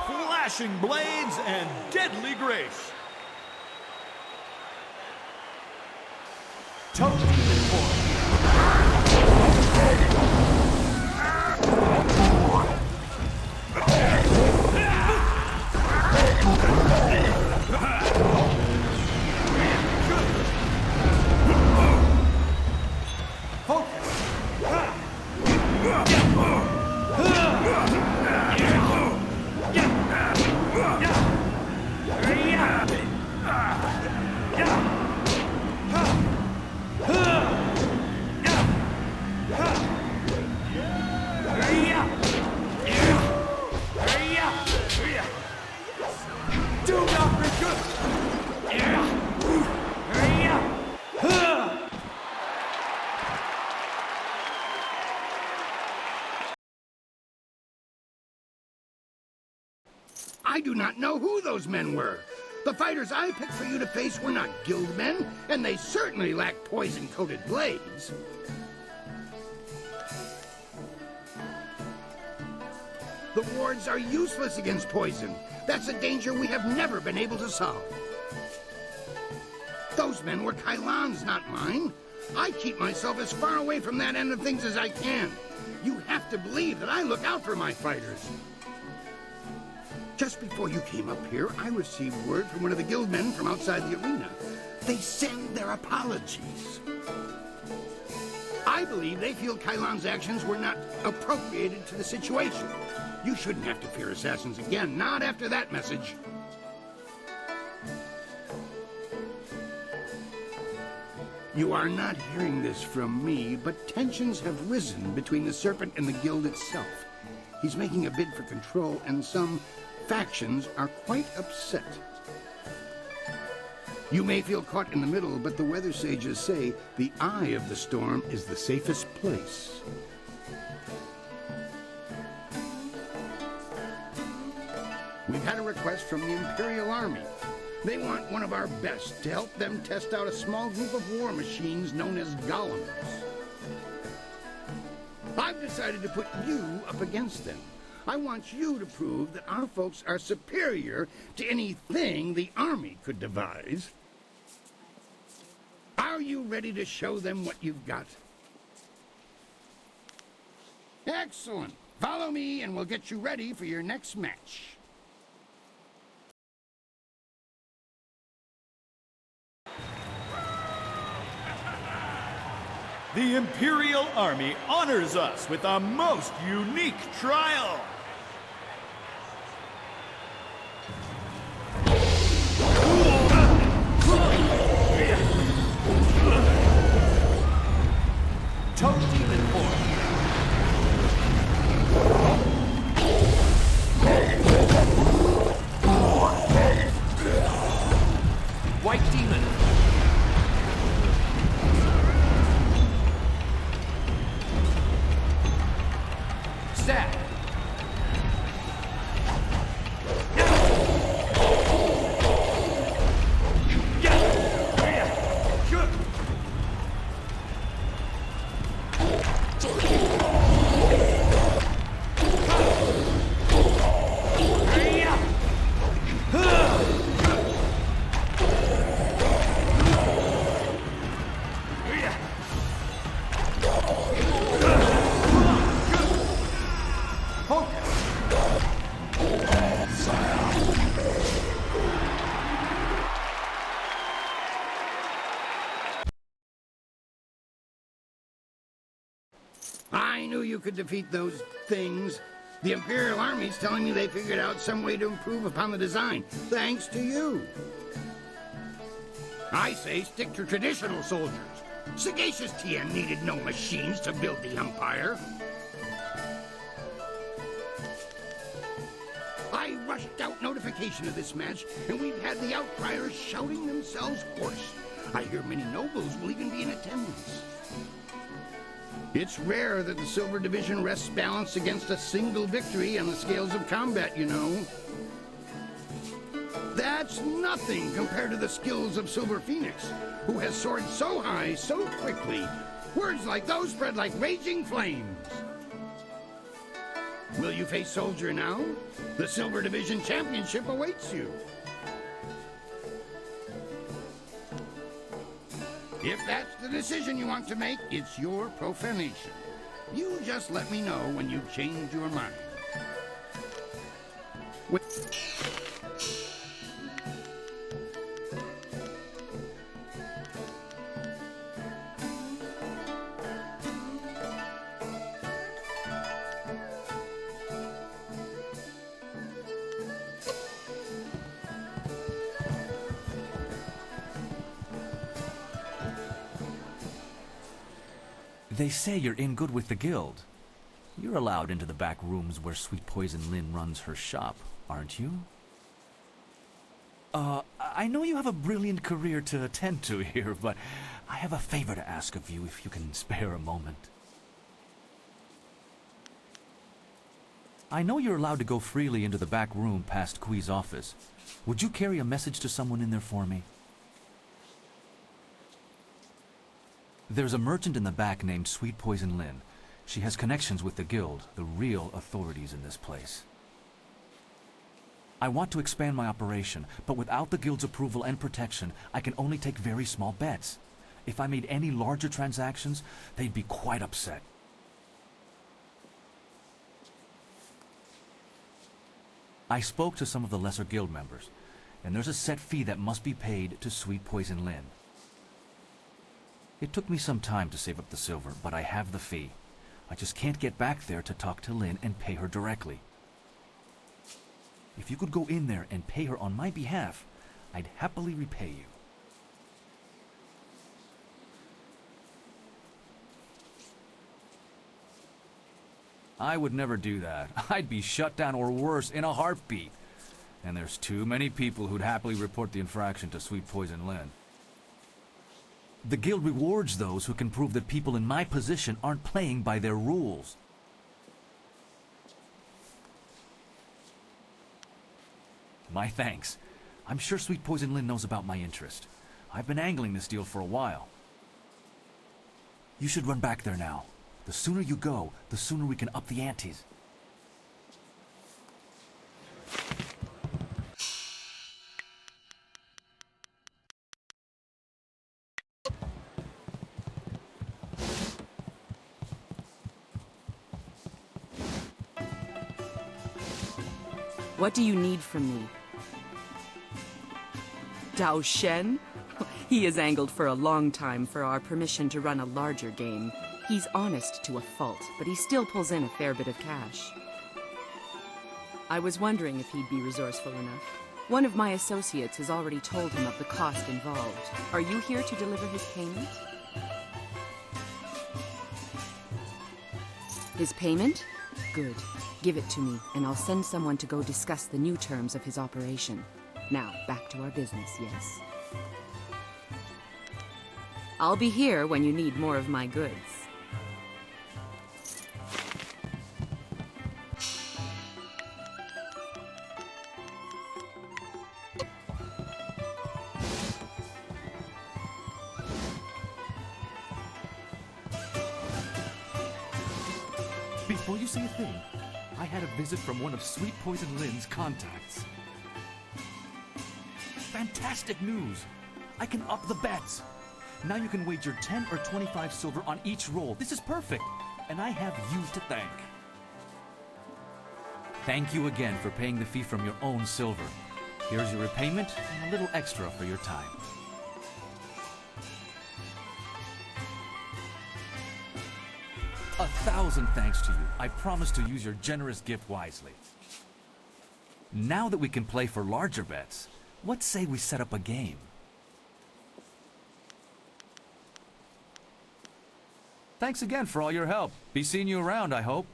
Flashing blades and deadly grace. Totally I do not know who those men were. The fighters I picked for you to face were not guild men, and they certainly lack poison-coated blades. The wards are useless against poison. That's a danger we have never been able to solve. Those men were Kylon's, not mine. I keep myself as far away from that end of things as I can. You have to believe that I look out for my fighters. Just before you came up here, I received word from one of the guild men from outside the arena. They send their apologies. I believe they feel Kylon's actions were not appropriated to the situation. You shouldn't have to fear assassins again, not after that message. You are not hearing this from me, but tensions have risen between the Serpent and the Guild itself. He's making a bid for control, and some factions are quite upset. You may feel caught in the middle, but the weather sages say the eye of the storm is the safest place. We've had a request from the Imperial Army. They want one of our best to help them test out a small group of war machines known as golems. I've decided to put you up against them. I want you to prove that our folks are superior to anything the Army could devise. Are you ready to show them what you've got? Excellent. Follow me and we'll get you ready for your next match. The Imperial Army honors us with a most unique trial. Toad Demon Form. White Demon. Stab. I knew you could defeat those things. The Imperial Army's telling me they figured out some way to improve upon the design, thanks to you. I say stick to traditional soldiers. Sagacious TM needed no machines to build the Empire. I rushed out notification of this match, and we've had the outcriers shouting themselves hoarse. I hear many nobles will even be in attendance. It's rare that the Silver Division rests balanced against a single victory on the scales of combat, you know. That's nothing compared to the skills of Silver Phoenix, who has soared so high so quickly. Words like those spread like raging flames. Will you face Soldier now? The Silver Division Championship awaits you. If that's the decision you want to make, it's your profanation. You just let me know when you've changed your mind. They say you're in good with the Guild. You're allowed into the back rooms where Sweet Poison Lynn runs her shop, aren't you? I know you have a brilliant career to attend to here, but I have a favor to ask of you if you can spare a moment. I know you're allowed to go freely into the back room past Kui's office. Would you carry a message to someone in there for me? There's a merchant in the back named Sweet Poison Lynn. She has connections with the Guild, the real authorities in this place. I want to expand my operation, but without the Guild's approval and protection, I can only take very small bets. If I made any larger transactions, they'd be quite upset. I spoke to some of the lesser Guild members, and there's a set fee that must be paid to Sweet Poison Lynn. It took me some time to save up the silver, but I have the fee. I just can't get back there to talk to Lynn and pay her directly. If you could go in there and pay her on my behalf, I'd happily repay you. I would never do that. I'd be shut down or worse in a heartbeat. And there's too many people who'd happily report the infraction to Sweet Poison Lynn. The guild rewards those who can prove that people in my position aren't playing by their rules. My thanks. I'm sure Sweet Poison Lynn knows about my interest. I've been angling this deal for a while. You should run back there now. The sooner you go, the sooner we can up the antes. What do you need from me? Dao Shen? He has angled for a long time for our permission to run a larger game. He's honest to a fault, but he still pulls in a fair bit of cash. I was wondering if he'd be resourceful enough. One of my associates has already told him of the cost involved. Are you here to deliver his payment? His payment? Good. Give it to me, and I'll send someone to go discuss the new terms of his operation. Now, back to our business, yes? I'll be here when you need more of my goods. Before you say a thing, I had a visit from one of Sweet Poison Lynn's contacts. Fantastic news! I can up the bets! Now you can wager 10 or 25 silver on each roll. This is perfect! And I have you to thank. Thank you again for paying the fee from your own silver. Here's your repayment and a little extra for your time. A 1,000 thanks to you. I promise to use your generous gift wisely. Now that we can play for larger bets, what say we set up a game? Thanks again for all your help. Be seeing you around, I hope.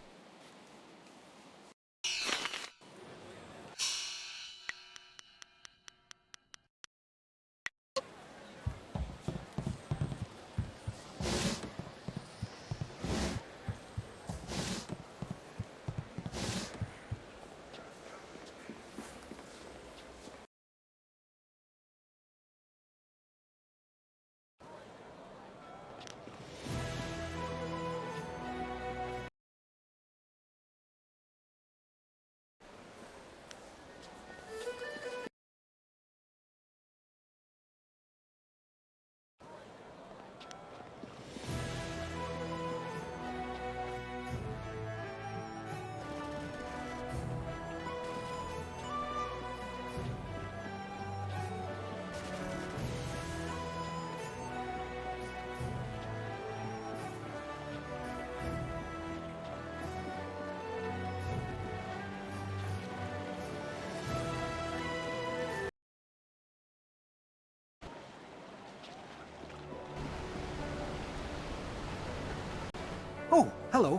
Oh, hello.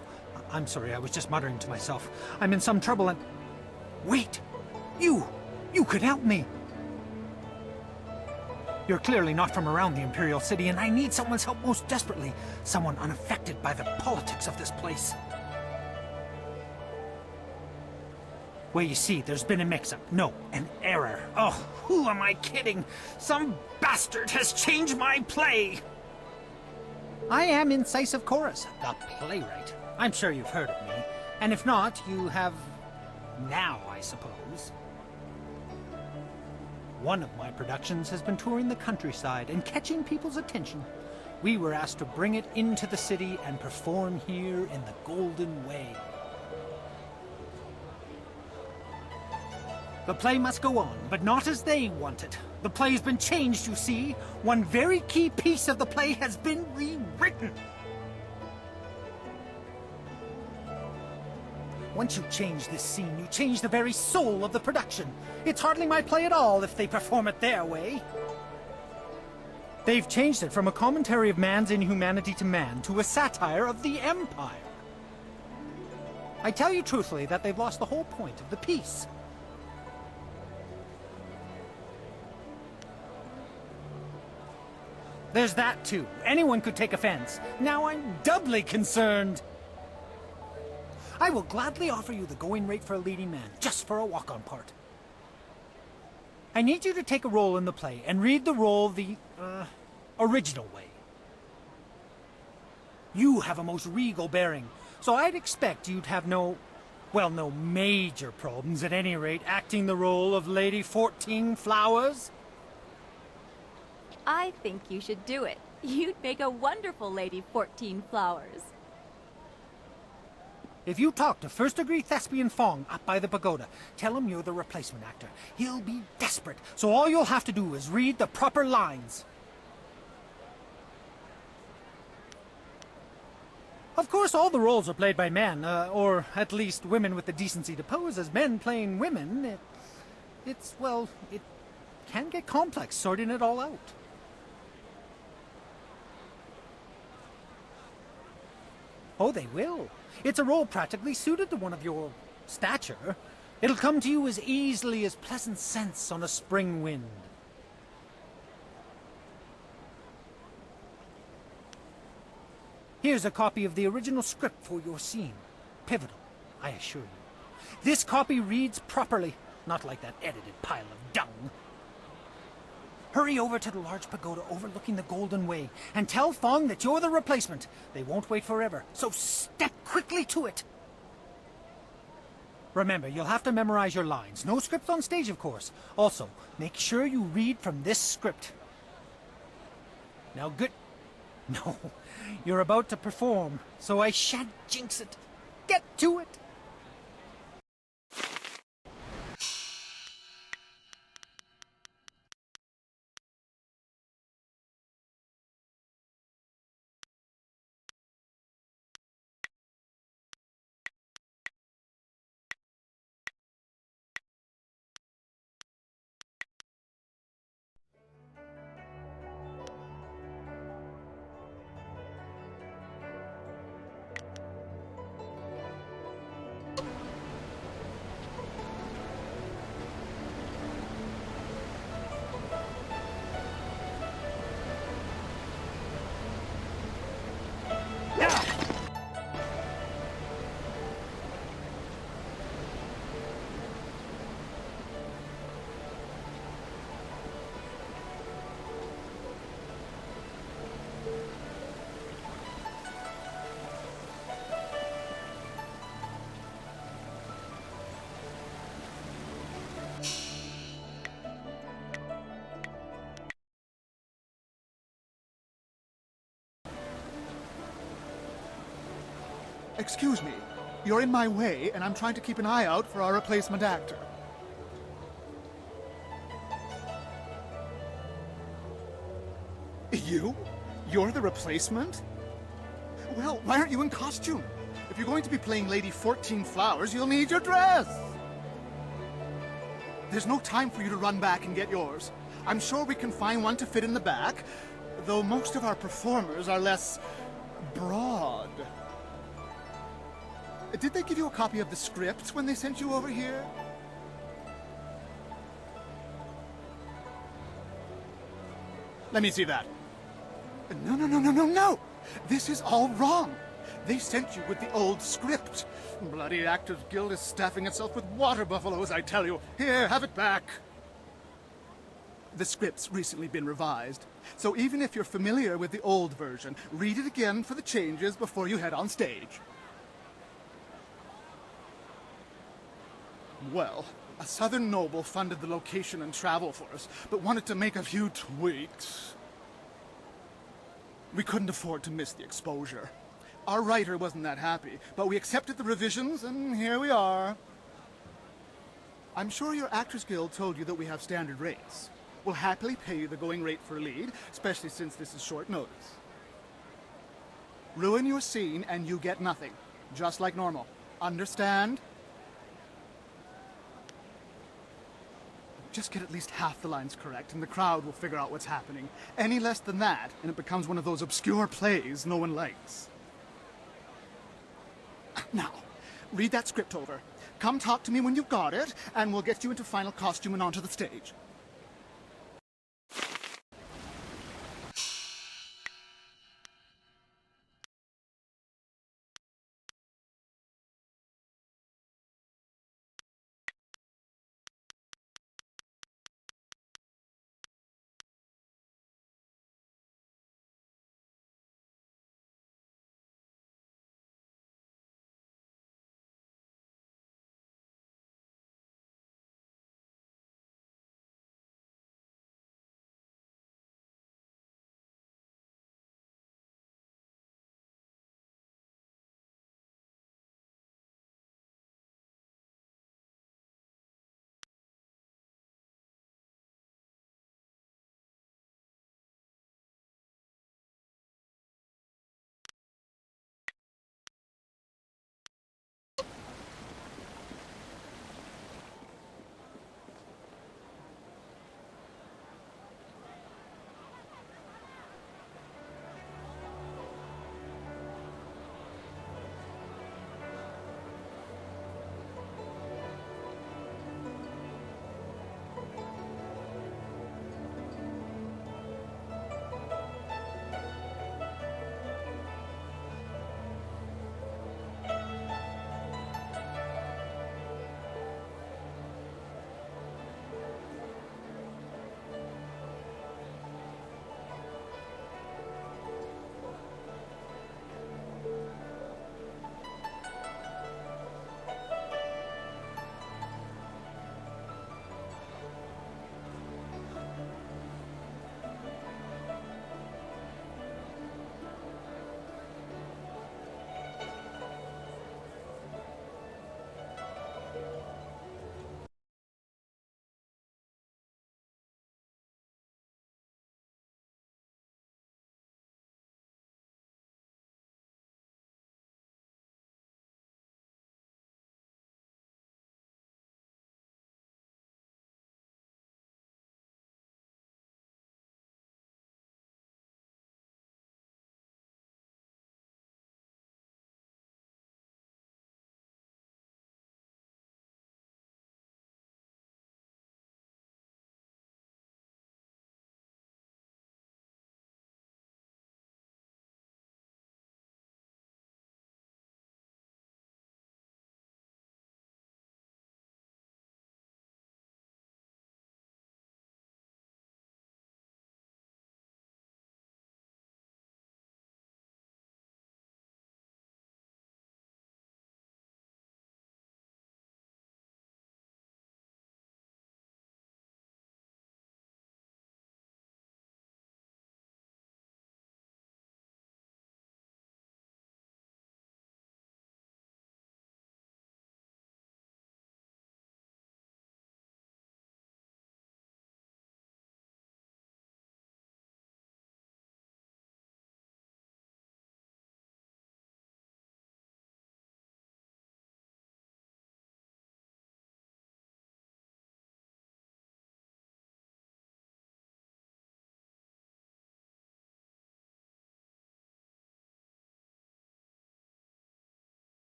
I'm sorry, I was just muttering to myself. I'm in some trouble and... Wait! You could help me! You're clearly not from around the Imperial City, and I need someone's help most desperately. Someone unaffected by the politics of this place. Well, you see, there's been a mix-up. No, an error. Oh, who am I kidding? Some bastard has changed my play! I am Incisive Chorus, the playwright. I'm sure you've heard of me. And if not, you have... now, I suppose. One of my productions has been touring the countryside and catching people's attention. We were asked to bring it into the city and perform here in the Golden Way. The play must go on, but not as they want it. The play's been changed, you see. One very key piece of the play has been rewritten. Once you change this scene, you change the very soul of the production. It's hardly my play at all if they perform it their way. They've changed it from a commentary of man's inhumanity to man to a satire of the Empire. I tell you truthfully that they've lost the whole point of the piece. There's that too. Anyone could take offense. Now I'm doubly concerned. I will gladly offer you the going rate for a leading man, just for a walk-on part. I need you to take a role in the play and read the role the, original way. You have a most regal bearing, so I'd expect you'd have no major problems at any rate acting the role of Lady 14 Flowers. I think you should do it. You'd make a wonderful Lady 14 Flowers. If you talk to first-degree thespian Fong up by the pagoda, tell him you're the replacement actor. He'll be desperate, so all you'll have to do is read the proper lines. Of course, all the roles are played by men, or at least women with the decency to pose as men playing women. It can get complex sorting it all out. Oh, they will. It's a role practically suited to one of your stature. It'll come to you as easily as pleasant scents on a spring wind. Here's a copy of the original script for your scene. Pivotal, I assure you. This copy reads properly, not like that edited pile of dung. Hurry over to the large pagoda overlooking the Golden Way and tell Fong that you're the replacement. They won't wait forever, so step quickly to it. Remember, you'll have to memorize your lines. No script on stage, of course. Also, make sure you read from this script. Now, good. No, you're about to perform, so I shan't jinx it. Get to it. Excuse me, you're in my way, and I'm trying to keep an eye out for our replacement actor. You? You're the replacement? Well, why aren't you in costume? If you're going to be playing Lady 14 Flowers, you'll need your dress! There's no time for you to run back and get yours. I'm sure we can find one to fit in the back, though most of our performers are less broad. Did they give you a copy of the script when they sent you over here? Let me see that. No! This is all wrong. They sent you with the old script. Bloody Actors Guild is staffing itself with water buffaloes, I tell you. Here, have it back. The script's recently been revised, so even if you're familiar with the old version, read it again for the changes before you head on stage. Well, a southern noble funded the location and travel for us, but wanted to make a few tweaks. We couldn't afford to miss the exposure. Our writer wasn't that happy, but we accepted the revisions, and here we are. I'm sure your Actors Guild told you that we have standard rates. We'll happily pay you the going rate for a lead, especially since this is short notice. Ruin your scene and you get nothing, just like normal. Understand? Just get at least half the lines correct, and the crowd will figure out what's happening. Any less than that, and it becomes one of those obscure plays no one likes. Now, read that script over. Come talk to me when you've got it, and we'll get you into final costume and onto the stage.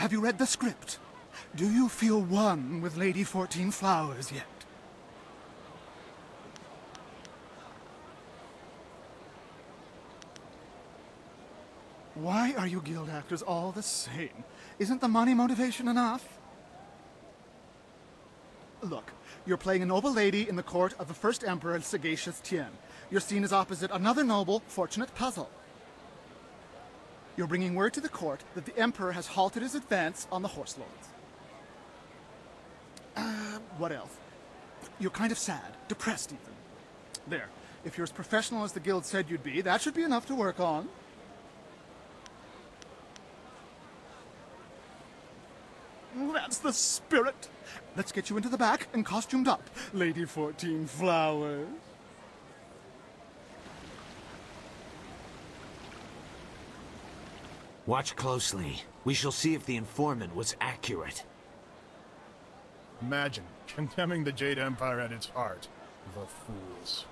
Have you read the script? Do you feel one with Lady 14 Flowers yet? Why are you guild actors all the same? Isn't the money motivation enough? Look, you're playing a noble lady in the court of the first emperor, Sagacious Tien. You're seen as opposite another noble, Fortunate Puzzle. You're bringing word to the court that the emperor has halted his advance on the horse lords. What else? You're kind of sad, depressed even. There, if you're as professional as the guild said you'd be, that should be enough to work on. That's the spirit. Let's get you into the back and costumed up, Lady 14 Flowers. Watch closely. We shall see if the informant was accurate. Imagine condemning the Jade Empire at its heart. The fools.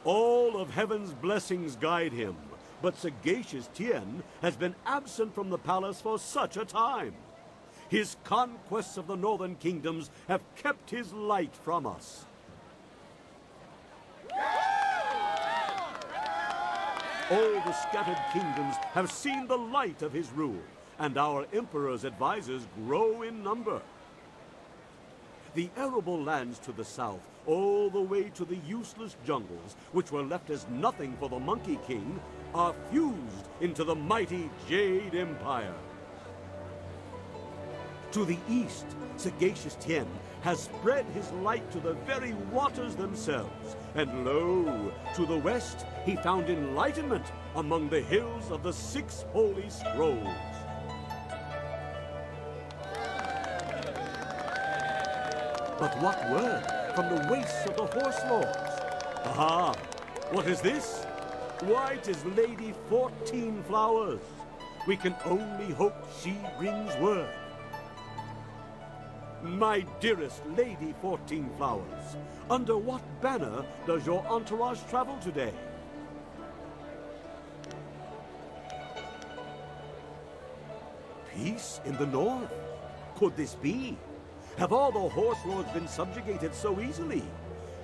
All of heaven's blessings guide him, but Sagacious Tien has been absent from the palace for such a time. His conquests of the northern kingdoms have kept his light from us. All the scattered kingdoms have seen the light of his rule, and our emperor's advisors grow in number. The arable lands to the south, all the way to the useless jungles, which were left as nothing for the Monkey King, are fused into the mighty Jade Empire. To the east, Sagacious Tien has spread his light to the very waters themselves, and lo, to the west he found enlightenment among the hills of the 6 holy scrolls. But what word from the wastes of the horse lords? Aha! What is this? Why, 'tis Lady 14 Flowers. We can only hope she brings word. My dearest Lady 14 Flowers, under what banner does your entourage travel today? Peace in the north? Could this be? Have all the horse lords been subjugated so easily?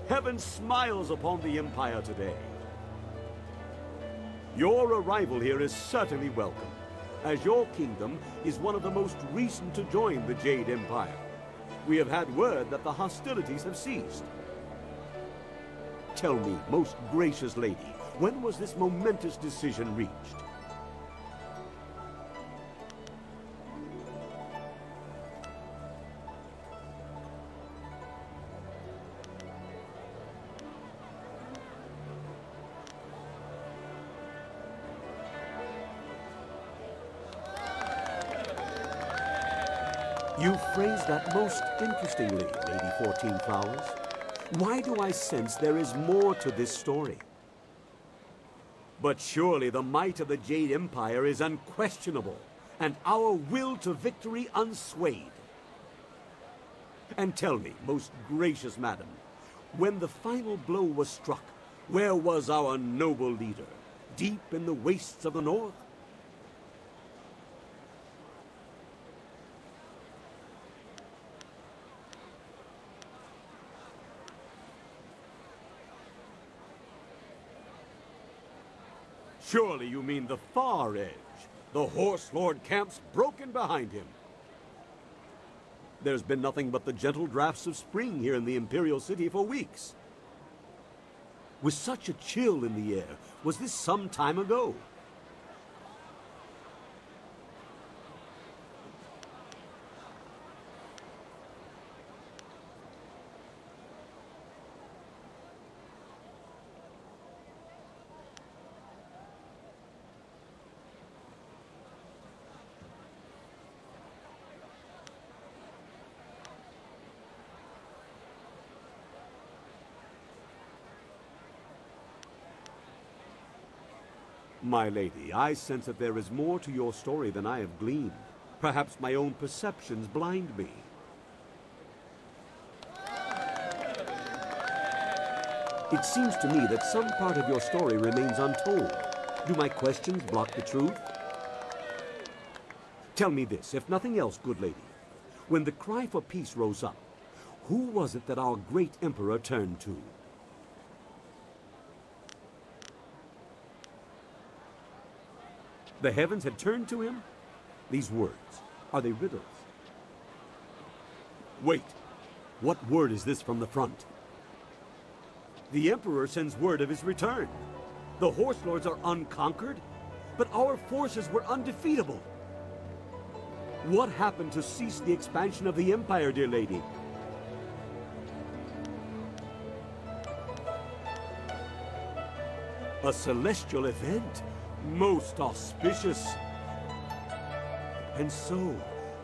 Heaven smiles upon the Empire today. Your arrival here is certainly welcome, as your kingdom is one of the most recent to join the Jade Empire. We have had word that the hostilities have ceased. Tell me, most gracious lady, when was this momentous decision reached? You phrased that most interestingly, Lady 14 Flowers. Why do I sense there is more to this story? But surely the might of the Jade Empire is unquestionable, and our will to victory unswayed. And tell me, most gracious madam, when the final blow was struck, where was our noble leader? Deep in the wastes of the north? Surely you mean the far edge, the Horse Lord camps broken behind him. There's been nothing but the gentle drafts of spring here in the Imperial City for weeks. With such a chill in the air, was this some time ago? My lady, I sense that there is more to your story than I have gleaned. Perhaps my own perceptions blind me. It seems to me that some part of your story remains untold. Do my questions block the truth? Tell me this, if nothing else, good lady. When the cry for peace rose up, who was it that our great emperor turned to? The heavens had turned to him? These words, are they riddles? Wait, what word is this from the front? The Emperor sends word of his return. The Horse Lords are unconquered, but our forces were undefeatable. What happened to cease the expansion of the Empire, dear lady? A celestial event, most auspicious. And so,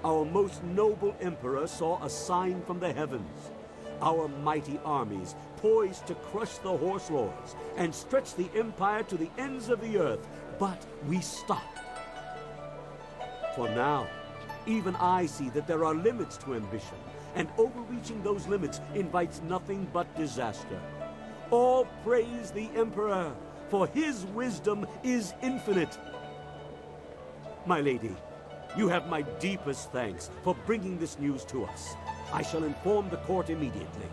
our most noble Emperor saw a sign from the heavens. Our mighty armies poised to crush the Horse Lords and stretch the Empire to the ends of the earth. But we stopped. For now, even I see that there are limits to ambition, and overreaching those limits invites nothing but disaster. All praise the Emperor, for his wisdom is infinite. My lady, you have my deepest thanks for bringing this news to us. I shall inform the court immediately.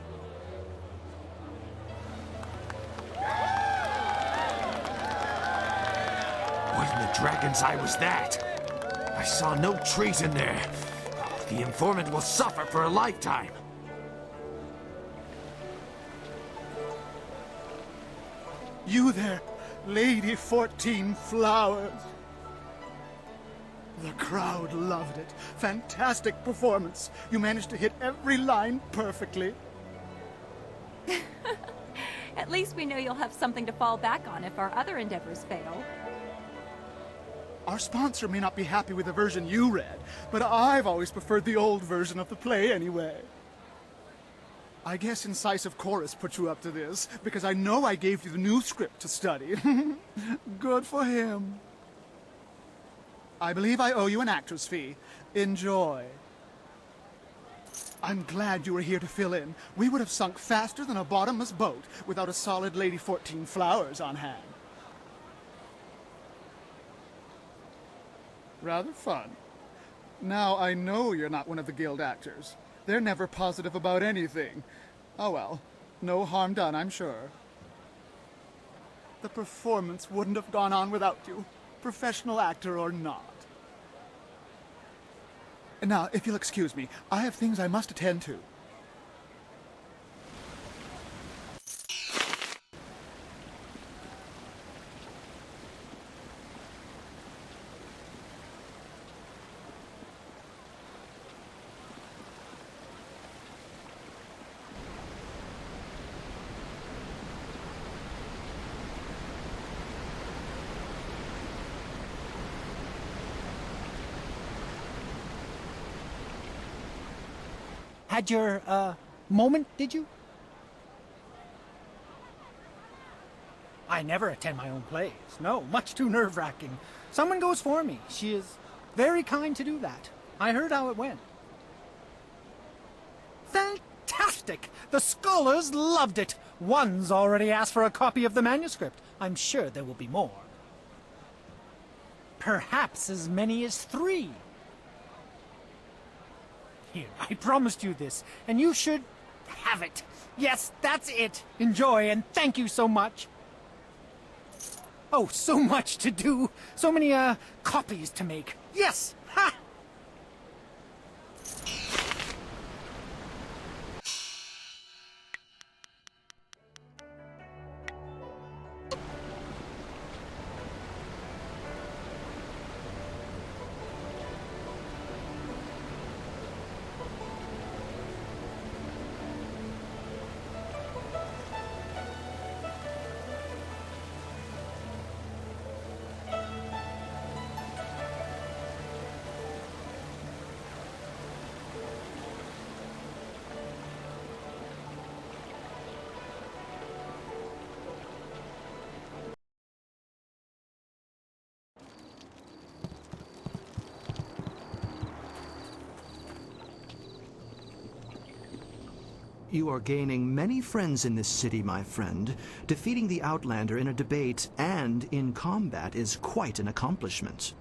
What in the dragon's eye was that? I saw no treason there. Oh, the informant will suffer for a lifetime. You there, Lady 14 Flowers. The crowd loved it. Fantastic performance. You managed to hit every line perfectly. At least we know you'll have something to fall back on if our other endeavors fail. Our sponsor may not be happy with the version you read, but I've always preferred the old version of the play anyway. I guess Incisive Chorus put you up to this, because I know I gave you the new script to study. Good for him. I believe I owe you an actor's fee. Enjoy. I'm glad you were here to fill in. We would have sunk faster than a bottomless boat without a solid Lady 14 Flowers on hand. Rather fun. Now I know you're not one of the guild actors. They're never positive about anything. Oh well, no harm done, I'm sure. The performance wouldn't have gone on without you, professional actor or not. And now, if you'll excuse me, I have things I must attend to. Had your, moment, did you? I never attend my own plays. No, much too nerve-wracking. Someone goes for me. She is very kind to do that. I heard how it went. Fantastic! The scholars loved it. One's already asked for a copy of the manuscript. I'm sure there will be more. Perhaps as many as 3. Here, I promised you this, and you should have it. Yes, that's it. Enjoy, and thank you so much. Oh, so much to do. So many, copies to make. Yes! Ha! You are gaining many friends in this city, my friend. Defeating the Outlander in a debate and in combat is quite an accomplishment.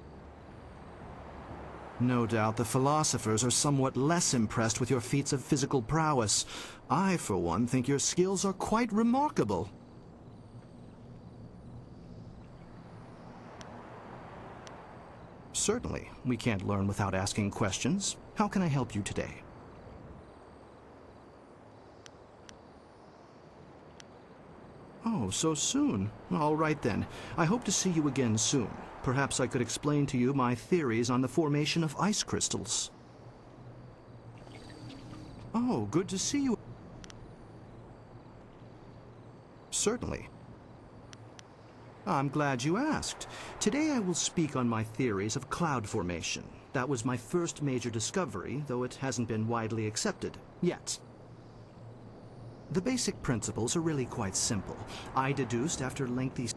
No doubt the philosophers are somewhat less impressed with your feats of physical prowess. I, for one, think your skills are quite remarkable. Certainly. We can't learn without asking questions. How can I help you today? Oh, so soon. All right then. I hope to see you again soon. Perhaps I could explain to you my theories on the formation of ice crystals. Oh, good to see you. Certainly. I'm glad you asked. Today I will speak on my theories of cloud formation. That was my first major discovery, though it hasn't been widely accepted yet. The basic principles are really quite simple. I deduced after lengthy...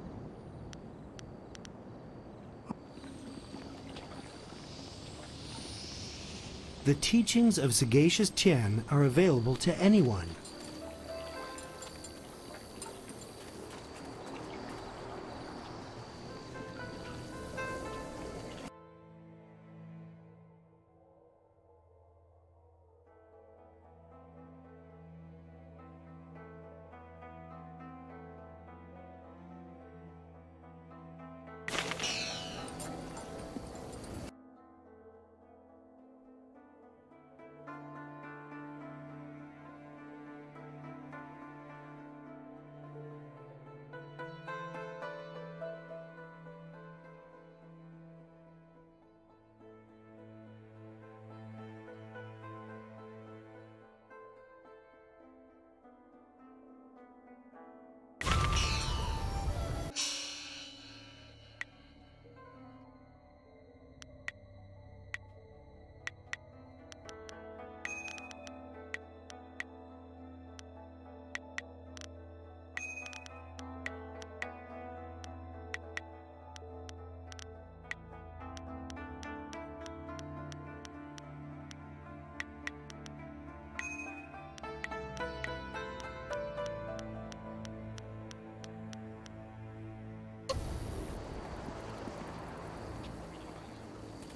The teachings of Sagacious Tien are available to anyone.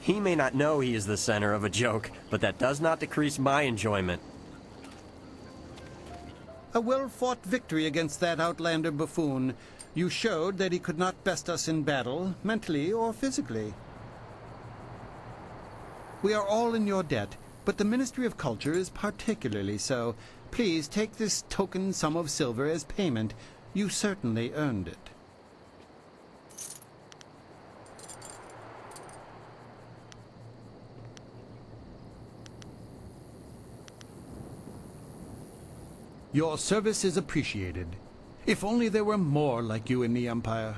He may not know he is the center of a joke, but that does not decrease my enjoyment. A well-fought victory against that Outlander buffoon. You showed that he could not best us in battle, mentally or physically. We are all in your debt, but the Ministry of Culture is particularly so. Please take this token sum of silver as payment. You certainly earned it. Your service is appreciated. If only there were more like you in the Empire.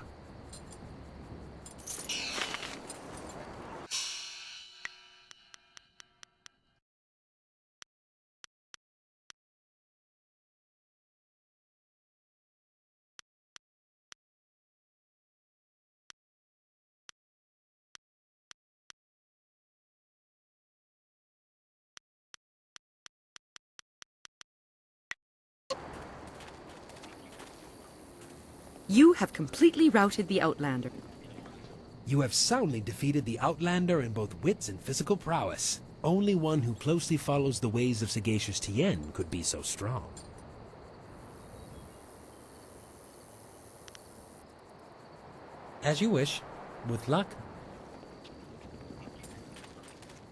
You have completely routed the Outlander. You have soundly defeated the Outlander in both wits and physical prowess. Only one who closely follows the ways of Sagacious Tien could be so strong. As you wish. With luck.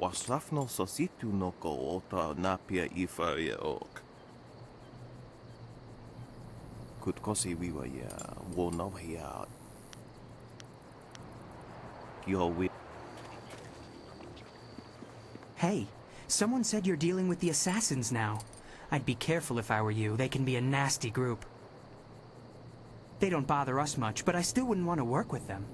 Wasrafno sositu no ko ota napia ifaria ok. Kutkosi wiwa ya wonohia. Hey, someone said you're dealing with the assassins now. I'd be careful if I were you. They can be a nasty group. They don't bother us much, but I still wouldn't want to work with them.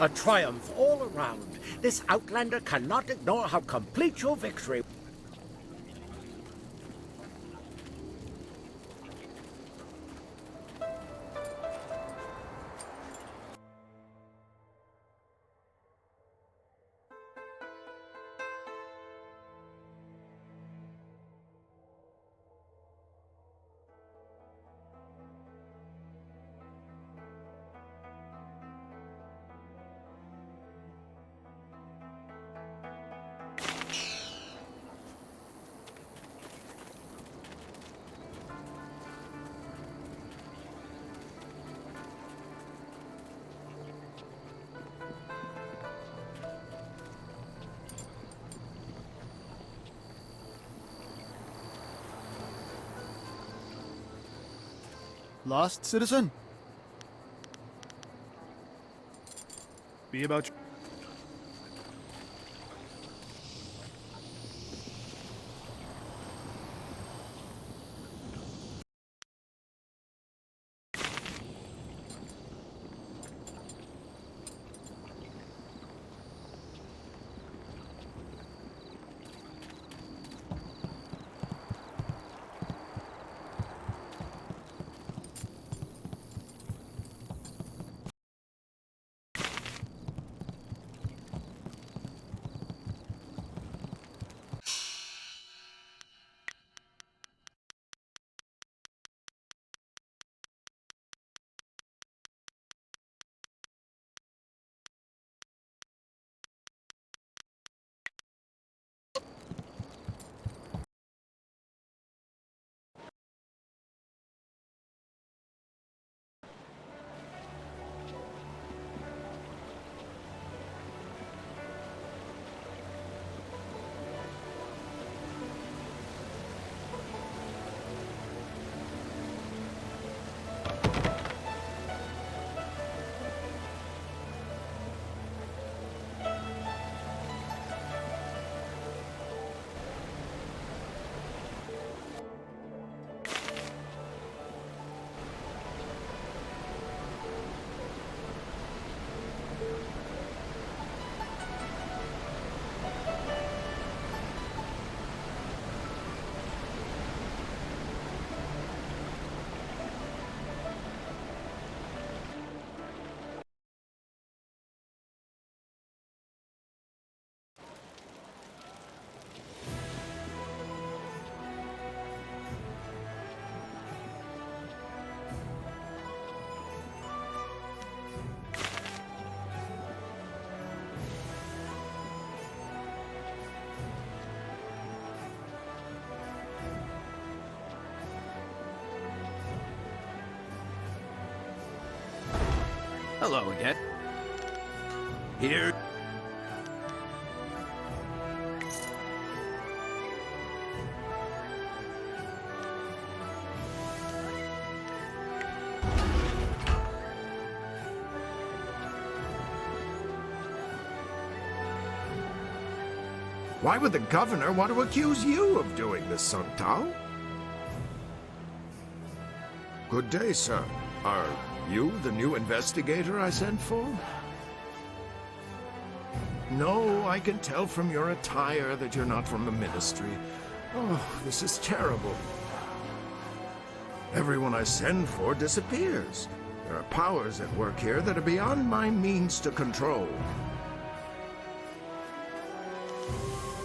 A triumph all around. This Outlander cannot ignore how complete your victory. Lost, citizen? Be about your... Hello again. Here. Why would the governor want to accuse you of doing this, Sung Tao? Good day, sir. Are you the new investigator I sent for? No, I can tell from your attire that you're not from the ministry. Oh, this is terrible. Everyone I send for disappears. There are powers at work here that are beyond my means to control.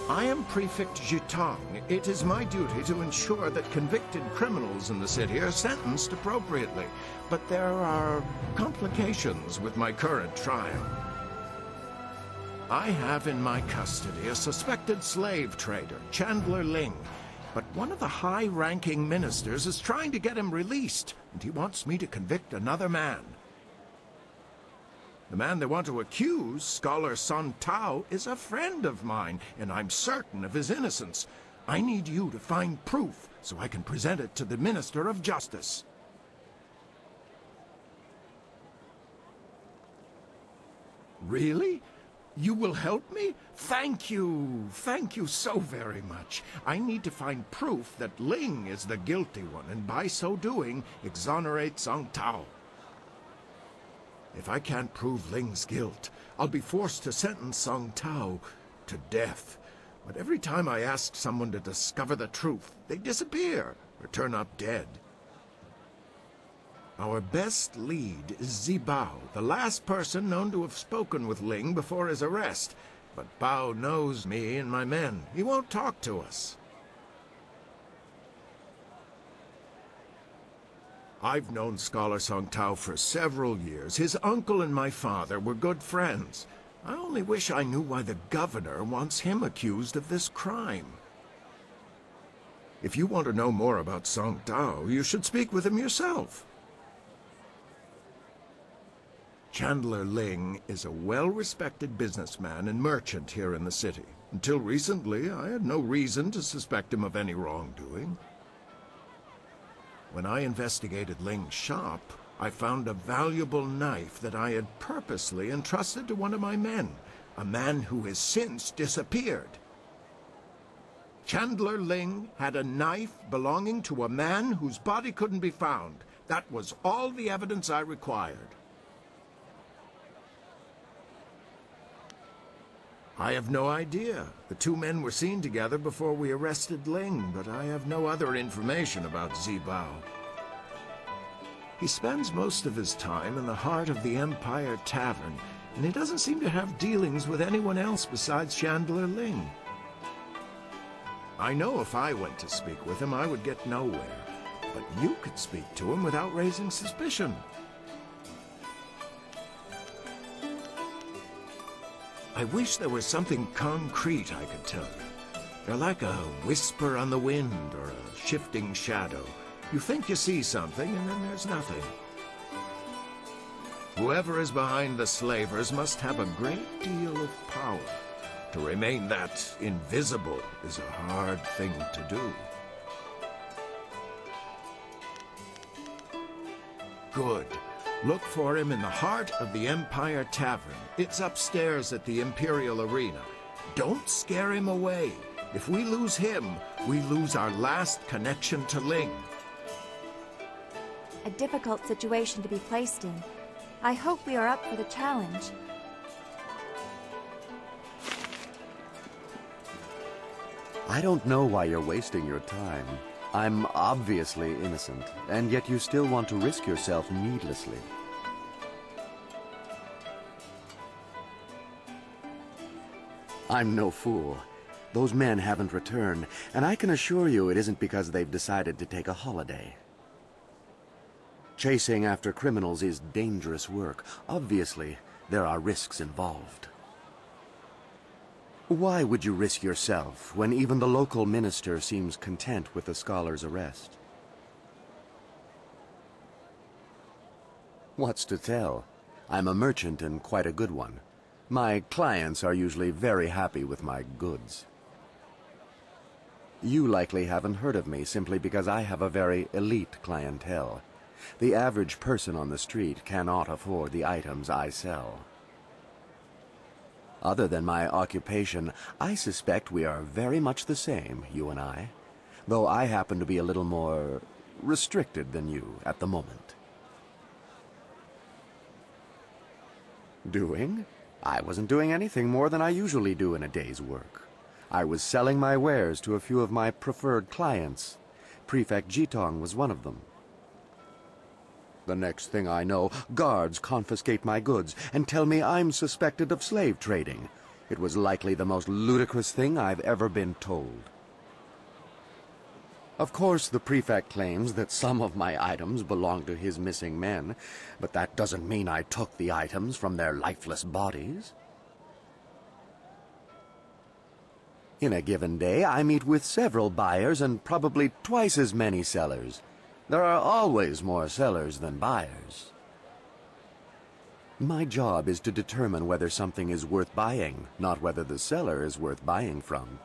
I am Prefect Jitong. It is my duty to ensure that convicted criminals in the city are sentenced appropriately. But there are complications with my current trial. I have in my custody a suspected slave trader, Chandler Ling. But one of the high-ranking ministers is trying to get him released, and he wants me to convict another man. The man they want to accuse, Scholar Sun Tao, is a friend of mine, and I'm certain of his innocence. I need you to find proof so I can present it to the Minister of Justice. Really? You will help me? Thank you. Thank you so very much. I need to find proof that Ling is the guilty one, and by so doing, exonerate Sung Tao. If I can't prove Ling's guilt, I'll be forced to sentence Sung Tao to death. But every time I ask someone to discover the truth, they disappear or turn up dead. Our best lead is Zibao, the last person known to have spoken with Ling before his arrest. But Bao knows me and my men. He won't talk to us. I've known Scholar Sung Tao for several years. His uncle and my father were good friends. I only wish I knew why the governor wants him accused of this crime. If you want to know more about Sung Tao, you should speak with him yourself. Chandler Ling is a well-respected businessman and merchant here in the city. Until recently, I had no reason to suspect him of any wrongdoing. When I investigated Ling's shop, I found a valuable knife that I had purposely entrusted to one of my men, a man who has since disappeared. Chandler Ling had a knife belonging to a man whose body couldn't be found. That was all the evidence I required. I have no idea. The two men were seen together before we arrested Ling, but I have no other information about Zibao. He spends most of his time in the heart of the Empire Tavern, and he doesn't seem to have dealings with anyone else besides Chandler Ling. I know if I went to speak with him, I would get nowhere. But you could speak to him without raising suspicion. I wish there was something concrete I could tell you. They're like a whisper on the wind or a shifting shadow. You think you see something, and then there's nothing. Whoever is behind the slavers must have a great deal of power. To remain that invisible is a hard thing to do. Good. Look for him in the heart of the Empire Tavern. It's upstairs at the Imperial Arena. Don't scare him away. If we lose him, we lose our last connection to Ling. A difficult situation to be placed in. I hope we are up for the challenge. I don't know why you're wasting your time. I'm obviously innocent, and yet you still want to risk yourself needlessly. I'm no fool. Those men haven't returned, and I can assure you it isn't because they've decided to take a holiday. Chasing after criminals is dangerous work. Obviously, there are risks involved. Why would you risk yourself when even the local minister seems content with the scholar's arrest? What's to tell? I'm a merchant and quite a good one. My clients are usually very happy with my goods. You likely haven't heard of me simply because I have a very elite clientele. The average person on the street cannot afford the items I sell. Other than my occupation, I suspect we are very much the same, you and I, though I happen to be a little more restricted than you at the moment. Doing? I wasn't doing anything more than I usually do in a day's work. I was selling my wares to a few of my preferred clients. Prefect Jitong was one of them. The next thing I know, guards confiscate my goods and tell me I'm suspected of slave trading. It was likely the most ludicrous thing I've ever been told. Of course, the prefect claims that some of my items belong to his missing men, but that doesn't mean I took the items from their lifeless bodies. In a given day, I meet with several buyers and probably twice as many sellers. There are always more sellers than buyers. My job is to determine whether something is worth buying, not whether the seller is worth buying from.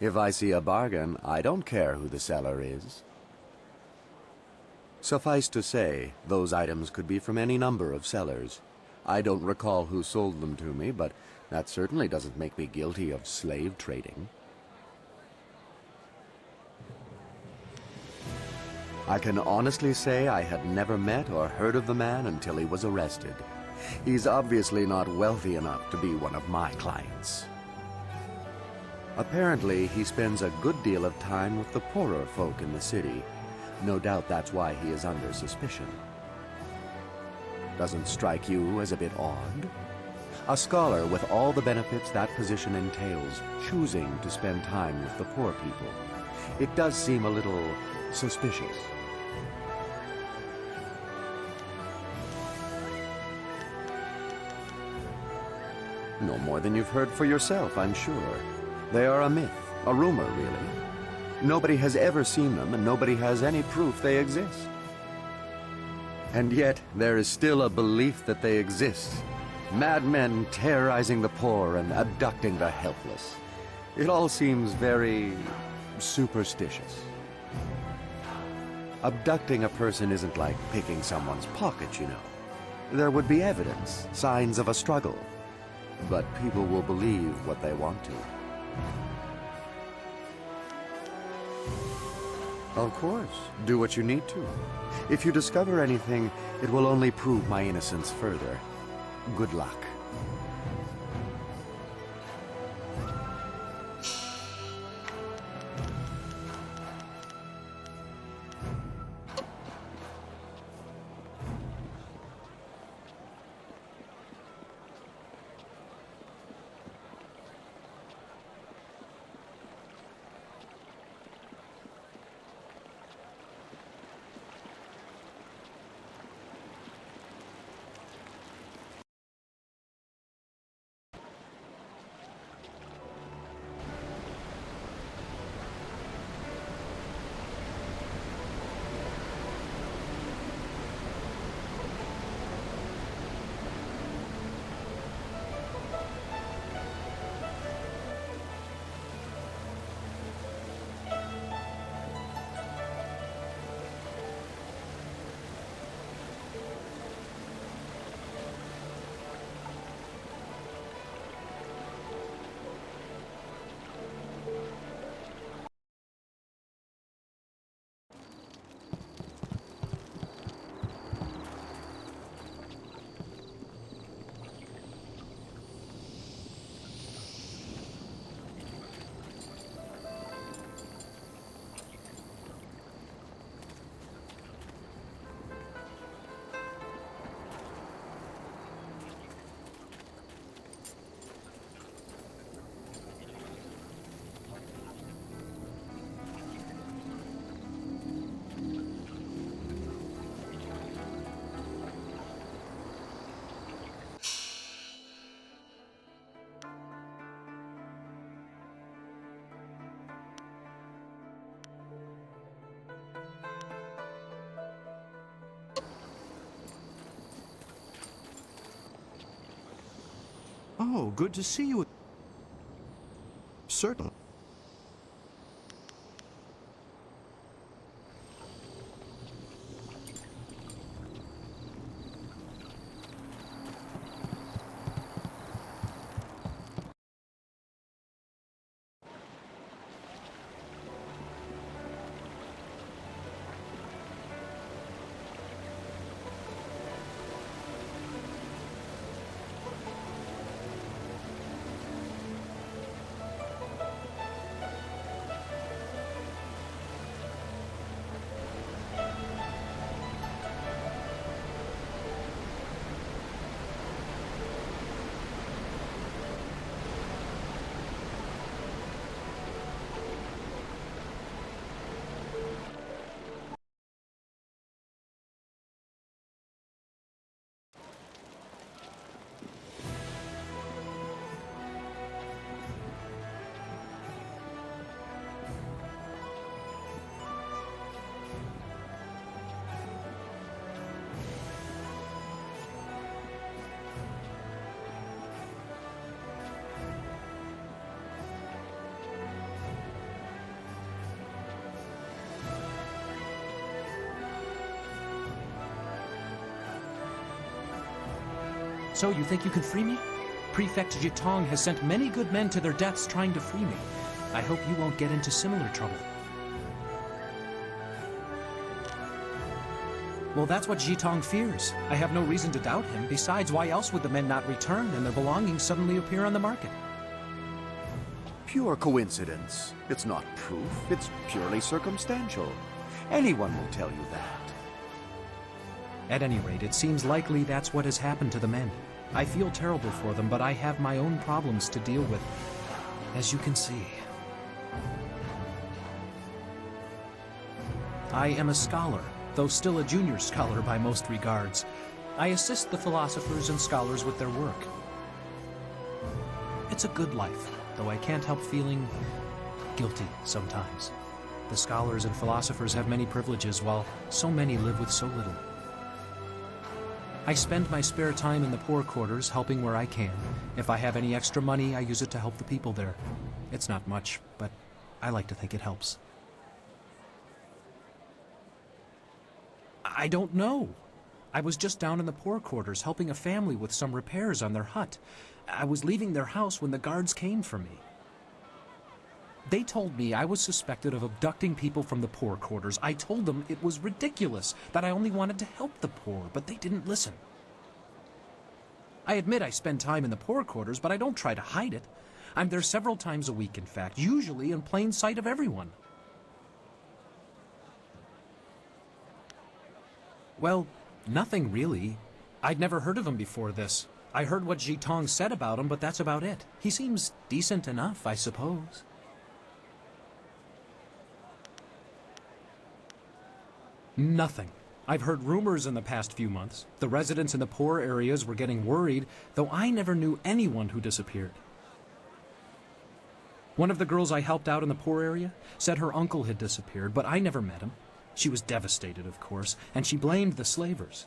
If I see a bargain, I don't care who the seller is. Suffice to say, those items could be from any number of sellers. I don't recall who sold them to me, but that certainly doesn't make me guilty of slave trading. I can honestly say I had never met or heard of the man until he was arrested. He's obviously not wealthy enough to be one of my clients. Apparently, he spends a good deal of time with the poorer folk in the city. No doubt that's why he is under suspicion. Doesn't strike you as a bit odd? A scholar with all the benefits that position entails, choosing to spend time with the poor people. It does seem a little suspicious. No more than you've heard for yourself, I'm sure. They are a myth, a rumor, really. Nobody has ever seen them, and nobody has any proof they exist. And yet, there is still a belief that they exist. Madmen terrorizing the poor and abducting the helpless. It all seems very superstitious. Abducting a person isn't like picking someone's pocket, you know. There would be evidence, signs of a struggle. But people will believe what they want to. Of course, do what you need to. If you discover anything, it will only prove my innocence further. Good luck. Oh, good to see you. Certainly. So you think you can free me? Prefect Jitong has sent many good men to their deaths trying to free me. I hope you won't get into similar trouble. Well, that's what Jitong fears. I have no reason to doubt him. Besides, why else would the men not return and their belongings suddenly appear on the market? Pure coincidence. It's not proof, it's purely circumstantial. Anyone will tell you that. At any rate, it seems likely that's what has happened to the men. I feel terrible for them, but I have my own problems to deal with, as you can see. I am a scholar, though still a junior scholar by most regards. I assist the philosophers and scholars with their work. It's a good life, though I can't help feeling guilty sometimes. The scholars and philosophers have many privileges, while so many live with so little. I spend my spare time in the poor quarters, helping where I can. If I have any extra money, I use it to help the people there. It's not much, but I like to think it helps. I don't know. I was just down in the poor quarters helping a family with some repairs on their hut. I was leaving their house when the guards came for me. They told me I was suspected of abducting people from the poor quarters. I told them it was ridiculous, that I only wanted to help the poor, but they didn't listen. I admit I spend time in the poor quarters, but I don't try to hide it. I'm there several times a week, in fact, usually in plain sight of everyone. Well, nothing really. I'd never heard of him before this. I heard what Jitong said about him, but that's about it. He seems decent enough, I suppose. Nothing. I've heard rumors in the past few months. The residents in the poor areas were getting worried, though I never knew anyone who disappeared. One of the girls I helped out in the poor area said her uncle had disappeared, but I never met him. She was devastated, of course, and she blamed the slavers.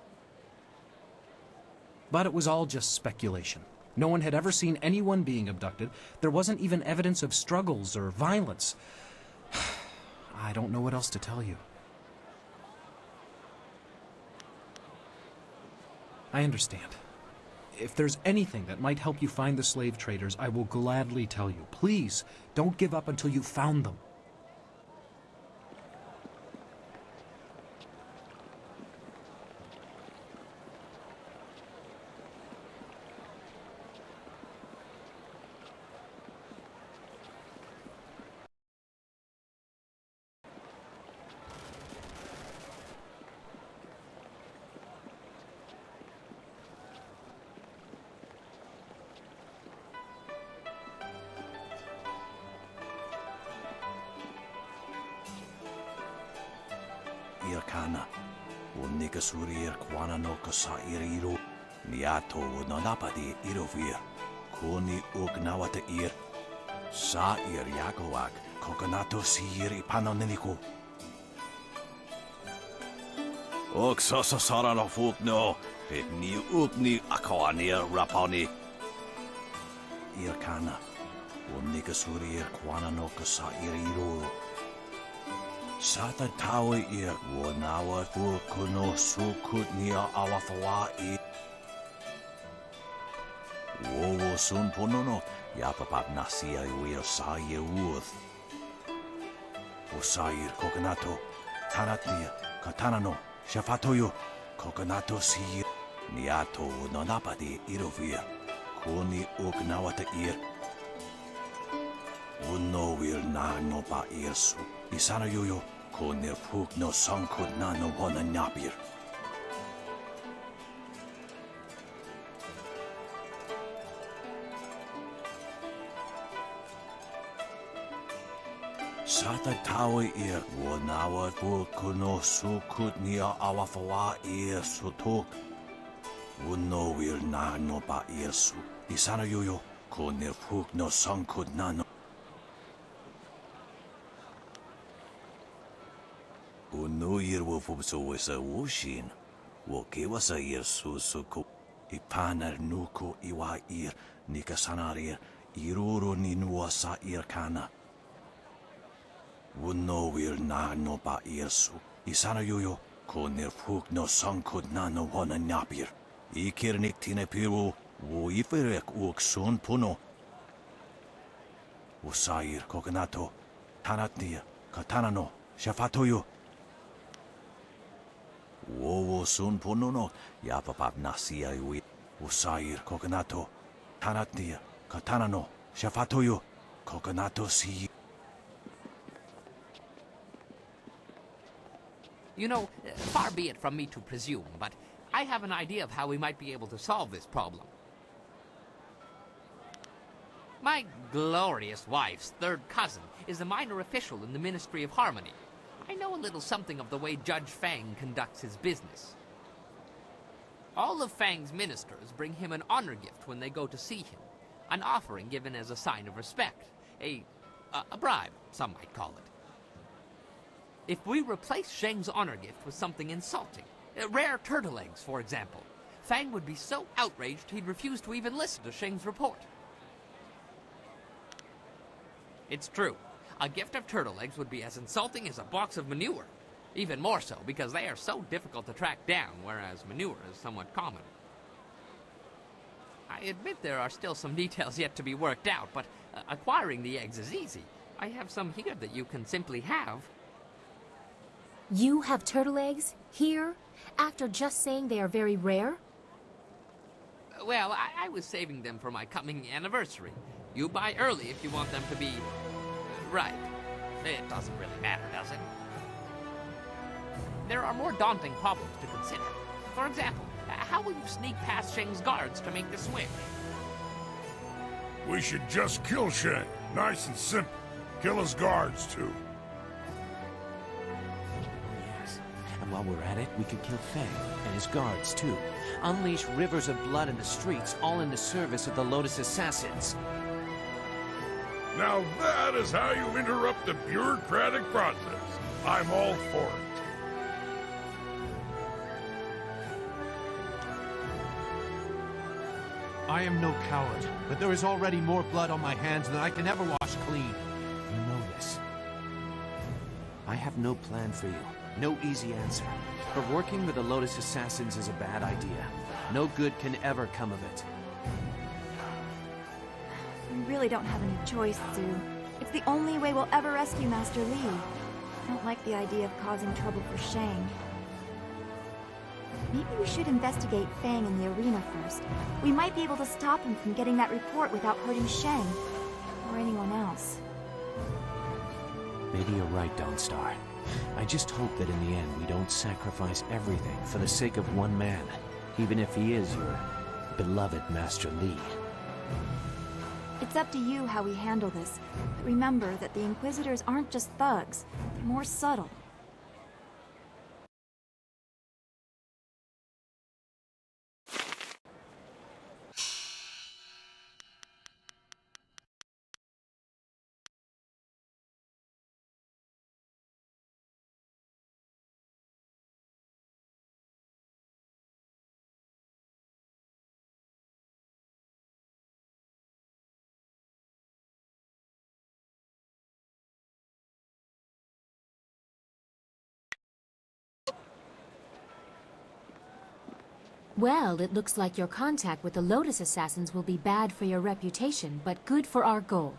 But it was all just speculation. No one had ever seen anyone being abducted. There wasn't even evidence of struggles or violence. I don't know what else to tell you. I understand. If there's anything that might help you find the slave traders, I will gladly tell you. Please, don't give up until you've found them. Irkana, unika surir kwana no kasa iriru, niato nonapadi irovir, kuni ugnawata ir, sa ir yagoak, kokonato sir ipanoniniku. Oksasa sarana fukno, it ni ukni akoanir raponi. Irkana, unika surir kwana no kasa iriru. Sata tawe ir wonawa fu kuno sukut nia awafawa I wowo sun ponono yapapap nasia wir sa yeuth Osair kokonato tanatnia katanano shafatoyo kokonato sir niato nonapadi irovir kuni ugnawata ir Uno will na no pa irsu. Isana yoyo, ko nir puk no sankod na no wana napir. Sata tawe ir, wanawa puk no sukut nia awafawa ir sutuk. Uno will na no pa irsu. Isana yoyo, ko nir puk no sankod na no. Uno ir wo fubso wasa wushin, wo kewasa ir susuku, ipanar nuko iwa ir, nikasanarir, iruro ninuasa ir kana. Uno ir na no pa irsu, isana yoyo, ko nirpuk no sankod na no wana napir. Ikirnik tinepiru, wo iferek uksun puno. Usair kokonato, tanatnia, katanano, shafatoyo. Wowo sun ponono, yapapap nasia iwi, usair kokonato, tanatnia, katanano, shafatoyo, kokonato si. You know, far be it from me to presume, but I have an idea of how we might be able to solve this problem. My glorious wife's third cousin is a minor official in the Ministry of Harmony. I know a little something of the way Judge Fang conducts his business. All of Fang's ministers bring him an honor gift when they go to see him, an offering given as a sign of respect, a bribe, some might call it. If we replace Sheng's honor gift with something insulting, rare turtle eggs, for example, Fang would be so outraged he'd refuse to even listen to Sheng's report. It's true. A gift of turtle eggs would be as insulting as a box of manure. Even more so, because they are so difficult to track down, whereas manure is somewhat common. I admit there are still some details yet to be worked out, but acquiring the eggs is easy. I have some here that you can simply have. You have turtle eggs? Here? After just saying they are very rare? Well, I was saving them for my coming anniversary. You buy early if you want them to be... right. It doesn't really matter, does it? There are more daunting problems to consider. For example, how will you sneak past Sheng's guards to make the switch? We should just kill Sheng. Nice and simple. Kill his guards, too. Yes. And while we're at it, we could kill Feng and his guards, too. Unleash rivers of blood in the streets, all in the service of the Lotus Assassins. Now that is how you interrupt the bureaucratic process. I'm all for it. I am no coward, but there is already more blood on my hands than I can ever wash clean. You know this. I have no plan for you, no easy answer. But working with the Lotus Assassins is a bad idea. No good can ever come of it. We really don't have any choice, Sue. It's the only way we'll ever rescue Master Li. I don't like the idea of causing trouble for Shang. Maybe we should investigate Fang in the arena first. We might be able to stop him from getting that report without hurting Shang. Or anyone else. Maybe you're right, Dawnstar. I just hope that in the end we don't sacrifice everything for the sake of one man, even if he is your beloved Master Li. It's up to you how we handle this. But remember that the Inquisitors aren't just thugs. They're more subtle. Well, it looks like your contact with the Lotus Assassins will be bad for your reputation, but good for our goal.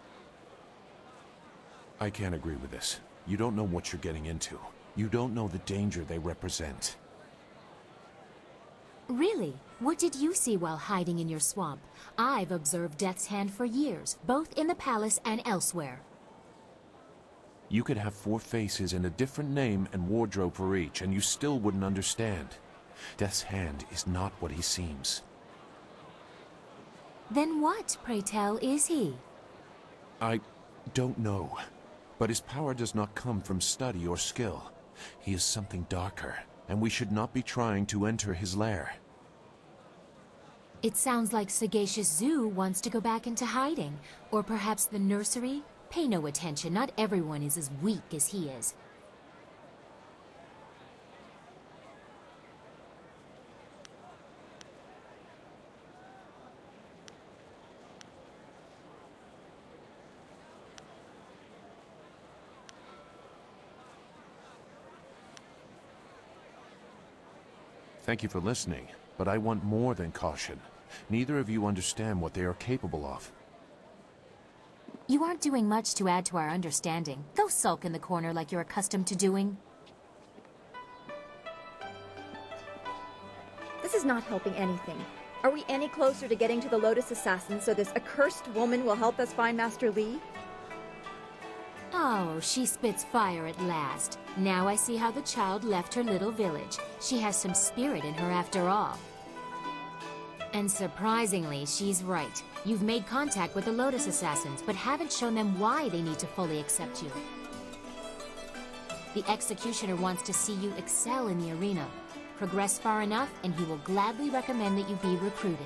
I can't agree with this. You don't know what you're getting into. You don't know the danger they represent. Really? What did you see while hiding in your swamp? I've observed Death's Hand for years, both in the palace and elsewhere. You could have 4 faces and a different name and wardrobe for each, and you still wouldn't understand. Death's Hand is not what he seems. Then what, pray tell, is he? I don't know. But his power does not come from study or skill. He is something darker, and we should not be trying to enter his lair. It sounds like Sagacious Zhu wants to go back into hiding. Or perhaps the nursery? Pay no attention, not everyone is as weak as he is. Thank you for listening, but I want more than caution. Neither of you understand what they are capable of. You aren't doing much to add to our understanding. Go sulk in the corner like you're accustomed to doing. This is not helping anything. Are we any closer to getting to the Lotus Assassin so this accursed woman will help us find Master Li? Oh, she spits fire at last. Now I see how the child left her little village. She has some spirit in her after all. And surprisingly, she's right. You've made contact with the Lotus Assassins, but haven't shown them why they need to fully accept you. The Executioner wants to see you excel in the arena. Progress far enough, and he will gladly recommend that you be recruited.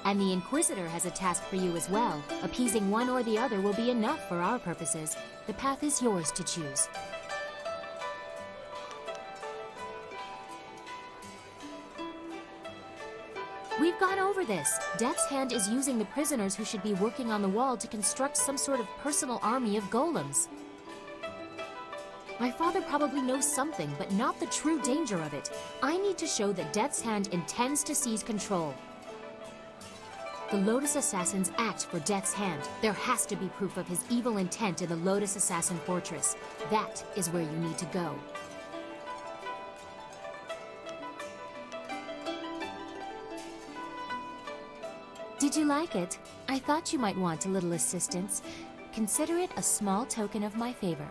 And the Inquisitor has a task for you as well. Appeasing one or the other will be enough for our purposes. The path is yours to choose. We've gone over this. Death's Hand is using the prisoners who should be working on the wall to construct some sort of personal army of golems. My father probably knows something, but not the true danger of it. I need to show that Death's Hand intends to seize control. The Lotus Assassins act for Death's Hand. There has to be proof of his evil intent in the Lotus Assassin Fortress. That is where you need to go. Did you like it? I thought you might want a little assistance. Consider it a small token of my favor.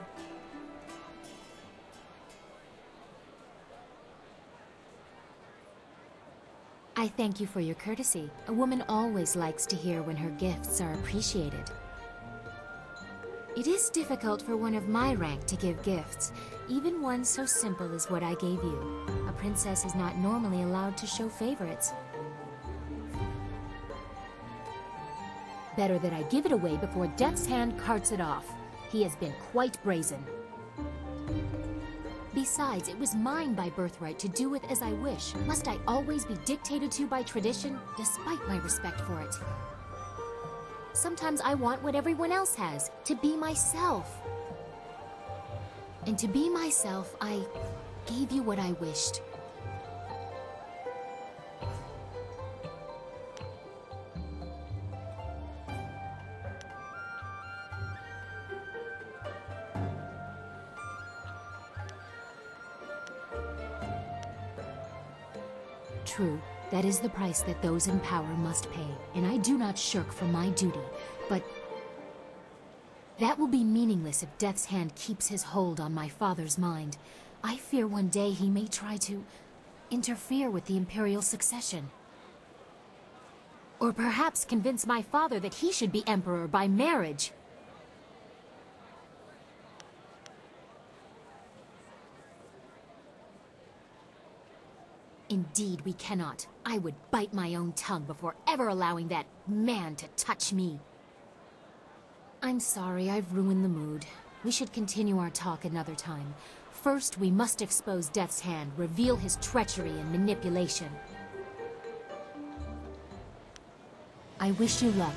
I thank you for your courtesy. A woman always likes to hear when her gifts are appreciated. It is difficult for one of my rank to give gifts, even one so simple as what I gave you. A princess is not normally allowed to show favorites. Better that I give it away before Death's Hand carts it off. He has been quite brazen. Besides, it was mine by birthright to do with as I wish. Must I always be dictated to by tradition, despite my respect for it? Sometimes I want what everyone else has, to be myself. And to be myself, I gave you what I wished. True, that is the price that those in power must pay, and I do not shirk from my duty, but that will be meaningless if Death's Hand keeps his hold on my father's mind. I fear one day he may try to interfere with the Imperial succession. Or perhaps convince my father that he should be Emperor by marriage. Indeed, we cannot. I would bite my own tongue before ever allowing that man to touch me. I'm sorry, I've ruined the mood. We should continue our talk another time. First, we must expose Death's Hand, reveal his treachery and manipulation. I wish you luck.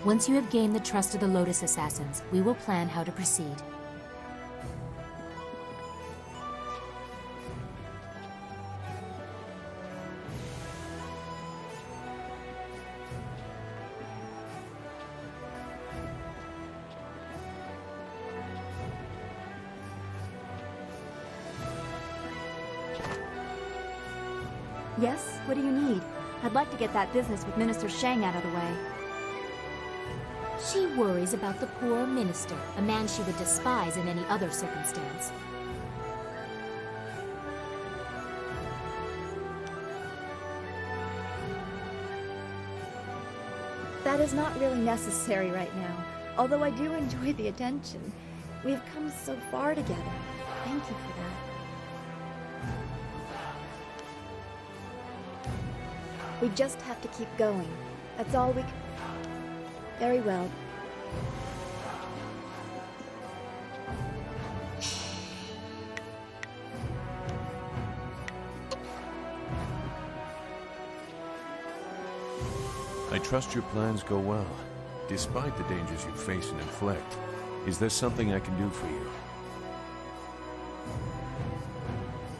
Once you have gained the trust of the Lotus Assassins, we will plan how to proceed. Yes? What do you need? I'd like to get that business with Minister Shang out of the way. She worries about the poor minister, a man she would despise in any other circumstance. That is not really necessary right now, although I do enjoy the attention. We have come so far together. Thank you for that. We just have to keep going. That's all we can... Very well. I trust your plans go well, despite the dangers you face and inflict. Is there something I can do for you?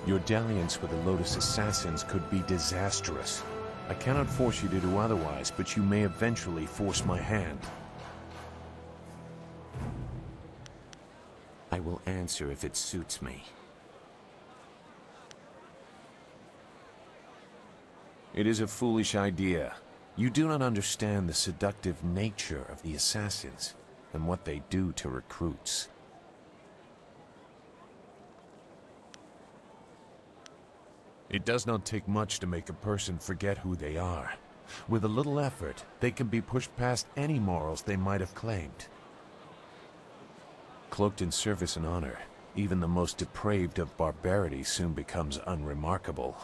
Your dalliance with the Lotus Assassins could be disastrous. I cannot force you to do otherwise, but you may eventually force my hand. I will answer if it suits me. It is a foolish idea. You do not understand the seductive nature of the assassins and what they do to recruits. It does not take much to make a person forget who they are. With a little effort, they can be pushed past any morals they might have claimed. Cloaked in service and honor, even the most depraved of barbarity soon becomes unremarkable.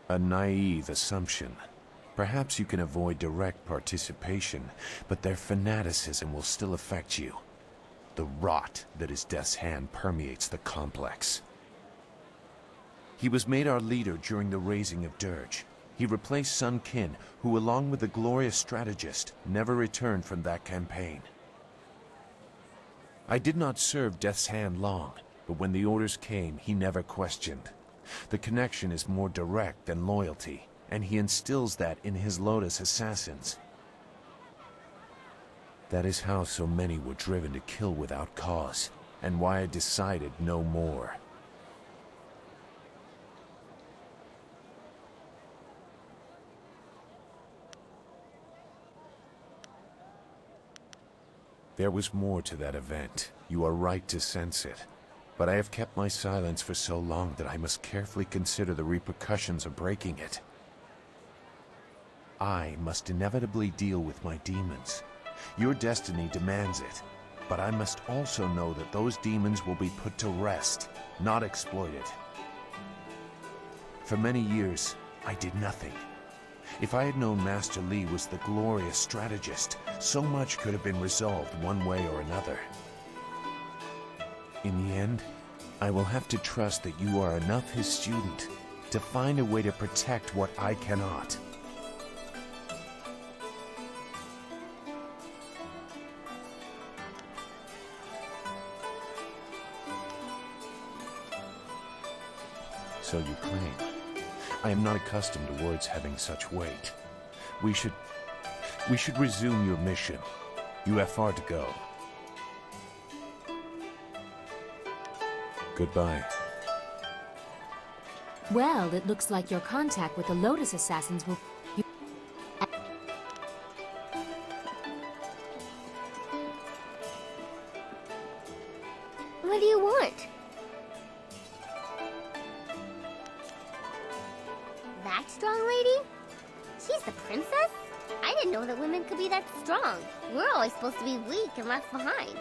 A naive assumption. Perhaps you can avoid direct participation, but their fanaticism will still affect you. The rot that is Death's Hand permeates the complex. He was made our leader during the raising of Dirge. He replaced Sun Qin, who along with the glorious strategist, never returned from that campaign. I did not serve Death's Hand long, but when the orders came, he never questioned. The connection is more direct than loyalty, and he instills that in his Lotus Assassins. That is how so many were driven to kill without cause, and why I decided no more. There was more to that event. You are right to sense it. But I have kept my silence for so long that I must carefully consider the repercussions of breaking it. I must inevitably deal with my demons. Your destiny demands it. But I must also know that those demons will be put to rest, not exploited. For many years, I did nothing. If I had known Master Li was the glorious strategist, so much could have been resolved one way or another. In the end, I will have to trust that you are enough his student to find a way to protect what I cannot. So you claim. I am not accustomed to words having such weight. We should resume your mission. You have far to go. Goodbye. Well, it looks like your contact with the Lotus Assassins will... What do you want? That strong lady? She's the princess? I didn't know that women could be that strong. We're always supposed to be weak and left behind.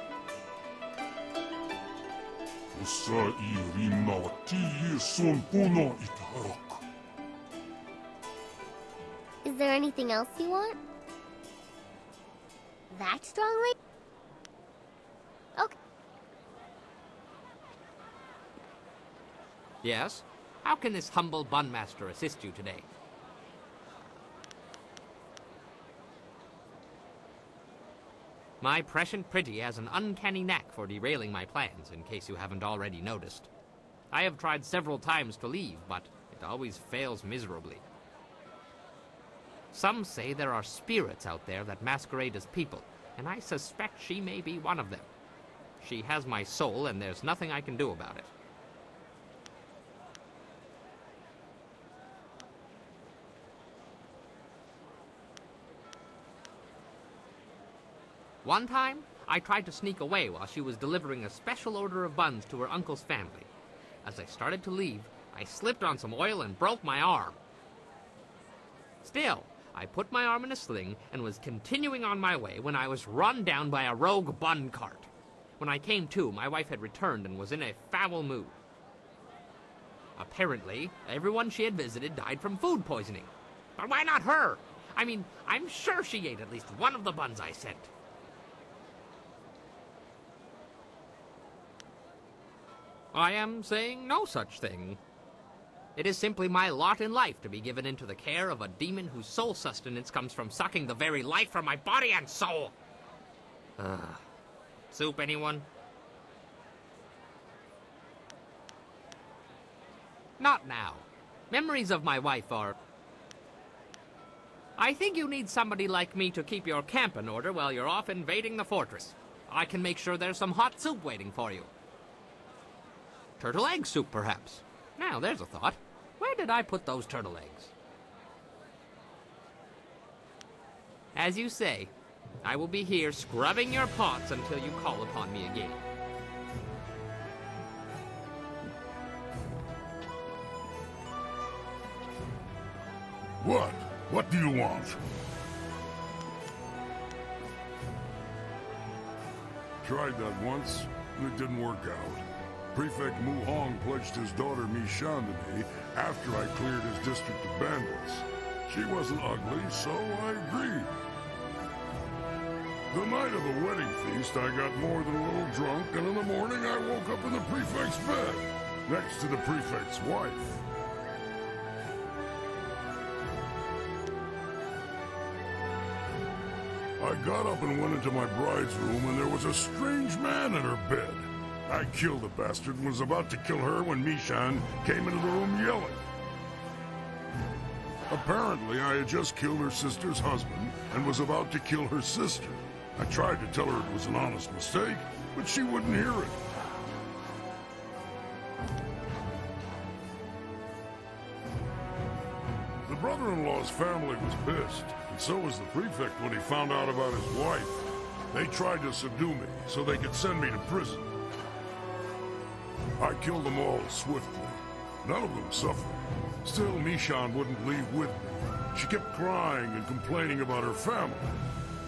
Is there anything else you want? That strong lady? Okay. Yes? How can this humble bunmaster assist you today? My prescient pretty has an uncanny knack for derailing my plans, in case you haven't already noticed. I have tried several times to leave, but it always fails miserably. Some say there are spirits out there that masquerade as people, and I suspect she may be one of them. She has my soul, and there's nothing I can do about it. One time, I tried to sneak away while she was delivering a special order of buns to her uncle's family. As I started to leave, I slipped on some oil and broke my arm. Still, I put my arm in a sling and was continuing on my way when I was run down by a rogue bun cart. When I came to, my wife had returned and was in a foul mood. Apparently, everyone she had visited died from food poisoning. But why not her? I mean, I'm sure she ate at least one of the buns I sent. I am saying no such thing. It is simply my lot in life to be given into the care of a demon whose sole sustenance comes from sucking the very life from my body and soul. Soup, anyone? Not now. Memories of my wife are... I think you need somebody like me to keep your camp in order while you're off invading the fortress. I can make sure there's some hot soup waiting for you. Turtle egg soup, perhaps. Now, there's a thought. Where did I put those turtle eggs? As you say, I will be here scrubbing your pots until you call upon me again. What? What do you want? Tried that once, and it didn't work out. Prefect Mu Hong pledged his daughter Mi-Shan to me after I cleared his district of bandits. She wasn't ugly, so I agreed. The night of the wedding feast, I got more than a little drunk, and in the morning I woke up in the prefect's bed, next to the prefect's wife. I got up and went into my bride's room, and there was a strange man in her bed. I killed the bastard and was about to kill her when Mishan came into the room yelling. Apparently, I had just killed her sister's husband and was about to kill her sister. I tried to tell her it was an honest mistake, but she wouldn't hear it. The brother-in-law's family was pissed, and so was the prefect when he found out about his wife. They tried to subdue me so they could send me to prison. I killed them all swiftly. None of them suffered. Still, Mishan wouldn't leave with me. She kept crying and complaining about her family.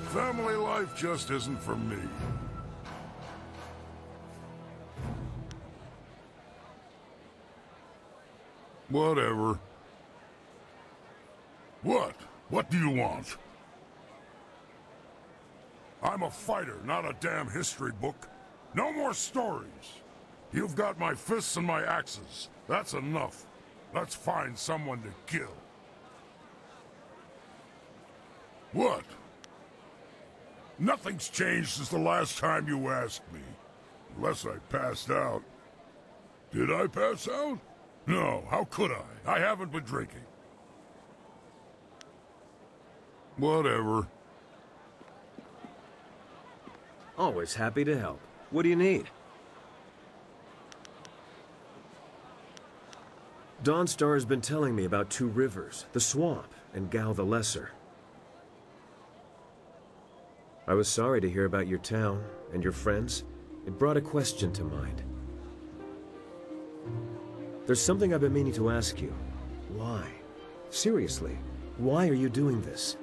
Family life just isn't for me. Whatever. What? What do you want? I'm a fighter, not a damn history book. No more stories. You've got my fists and my axes. That's enough. Let's find someone to kill. What? Nothing's changed since the last time you asked me. Unless I passed out. Did I pass out? No, how could I? I haven't been drinking. Whatever. Always happy to help. What do you need? Dawnstar has been telling me about Two Rivers, the Swamp, and Gao the Lesser. I was sorry to hear about your town and your friends. It brought a question to mind. There's something I've been meaning to ask you. Why? Seriously, why are you doing this?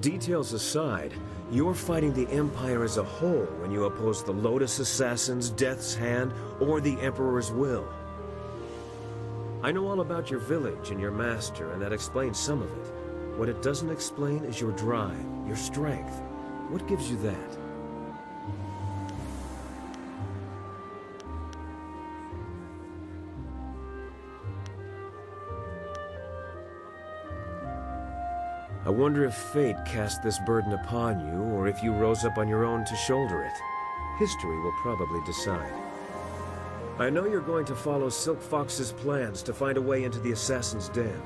Details aside, you're fighting the Empire as a whole when you oppose the Lotus Assassins, Death's Hand, or the Emperor's will. I know all about your village and your master, and that explains some of it. What it doesn't explain is your drive, your strength. What gives you that? I wonder if fate cast this burden upon you, or if you rose up on your own to shoulder it. History will probably decide. I know you're going to follow Silk Fox's plans to find a way into the Assassin's Den.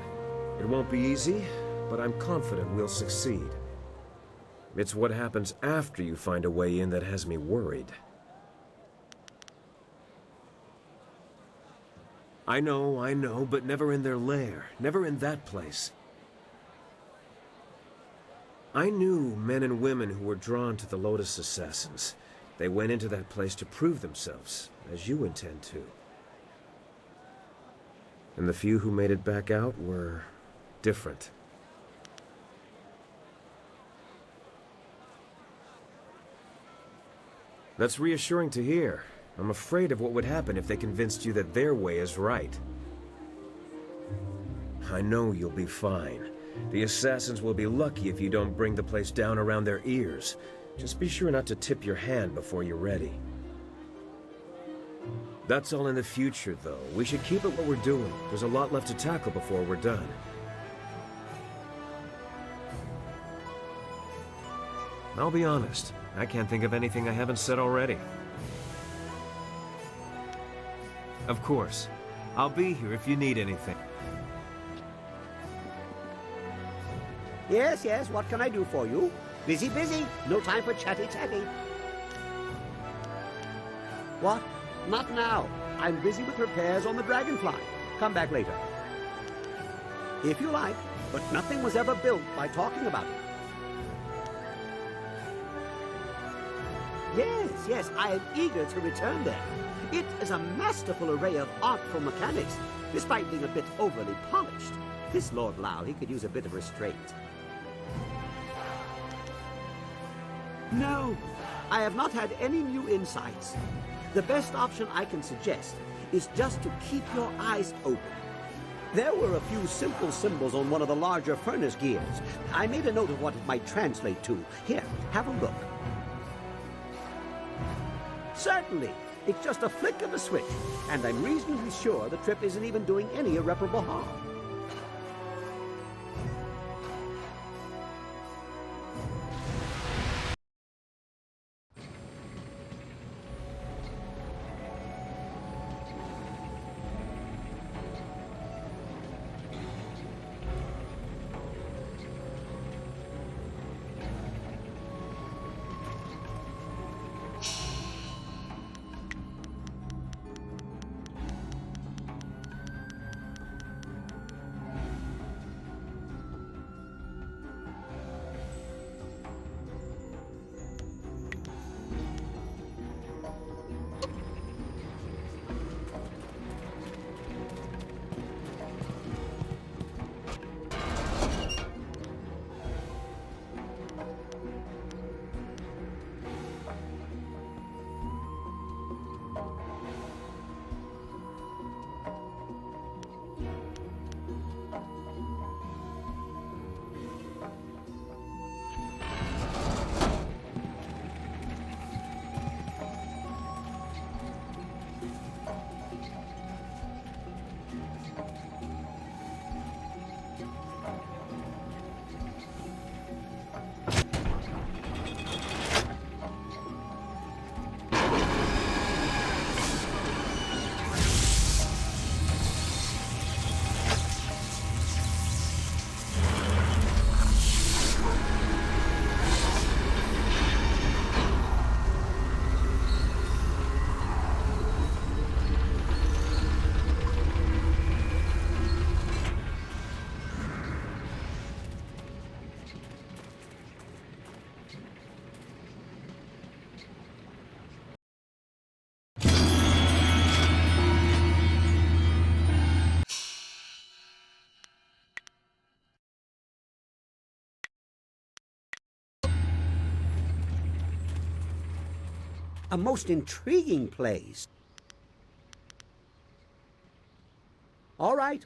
It won't be easy, but I'm confident we'll succeed. It's what happens after you find a way in that has me worried. I know, but never in their lair, never in that place. I knew men and women who were drawn to the Lotus Assassins. They went into that place to prove themselves, as you intend to. And the few who made it back out were different. That's reassuring to hear. I'm afraid of what would happen if they convinced you that their way is right. I know you'll be fine. The Assassins will be lucky if you don't bring the place down around their ears. Just be sure not to tip your hand before you're ready. That's all in the future, though. We should keep at what we're doing. There's a lot left to tackle before we're done. I'll be honest. I can't think of anything I haven't said already. Of course. I'll be here if you need anything. Yes, yes, what can I do for you? Busy, busy. No time for chatty-chatty. What? Not now. I'm busy with repairs on the Dragonfly. Come back later. If you like, but nothing was ever built by talking about it. Yes, yes, I am eager to return there. It is a masterful array of artful mechanics, despite being a bit overly polished. This Lord Lau, he could use a bit of restraint. No, I have not had any new insights. The best option I can suggest is just to keep your eyes open. There were a few simple symbols on one of the larger furnace gears. I made a note of what it might translate to. Here, have a look. Certainly. It's just a flick of a switch, and I'm reasonably sure the trip isn't even doing any irreparable harm. A most intriguing place. All right.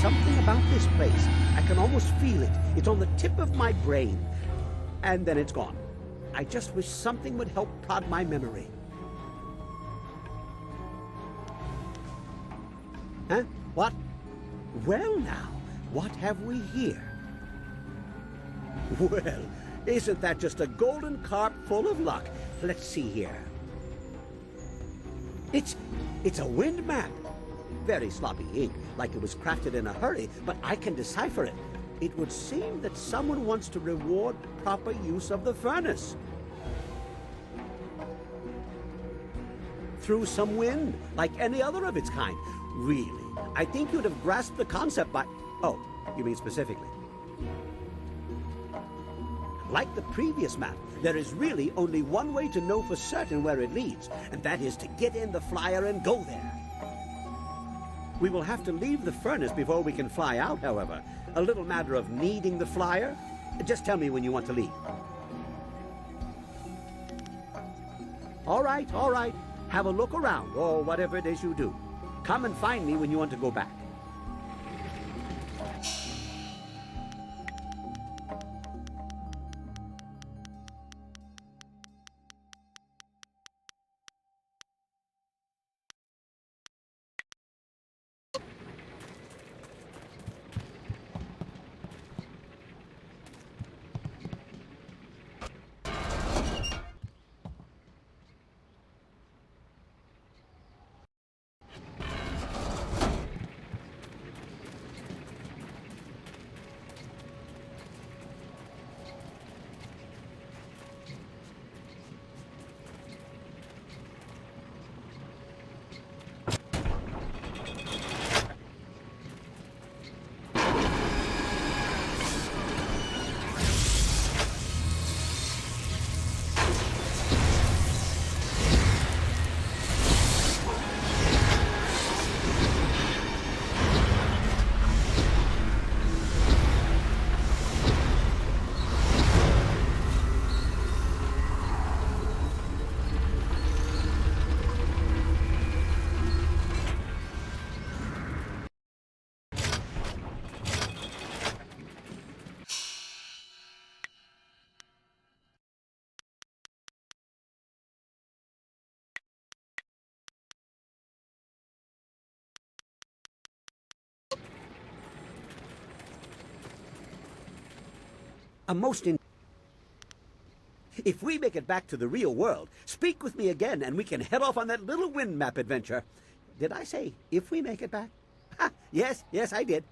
Something about this place. I can almost feel it. It's on the tip of my brain. And then it's gone. I just wish something would help prod my memory. Huh? What? Well now, what have we here? Well, isn't that just a golden carp full of luck? Let's see here. It's a wind map. Very sloppy ink, like it was crafted in a hurry, but I can decipher it. It would seem that someone wants to reward proper use of the furnace. Through some wind, like any other of its kind. Really, I think you'd have grasped the concept by... Oh, you mean specifically. Like the previous map, there is really only one way to know for certain where it leads, and that is to get in the flyer and go there. We will have to leave the furnace before we can fly out, however. A little matter of needing the flyer. Just tell me when you want to leave. All right, all right. Have a look around, or whatever it is you do. Come and find me when you want to go back. If we make it back to the real world, speak with me again and we can head off on that little wind map adventure. Did I say if we make it back? Ha! Yes, yes, I did.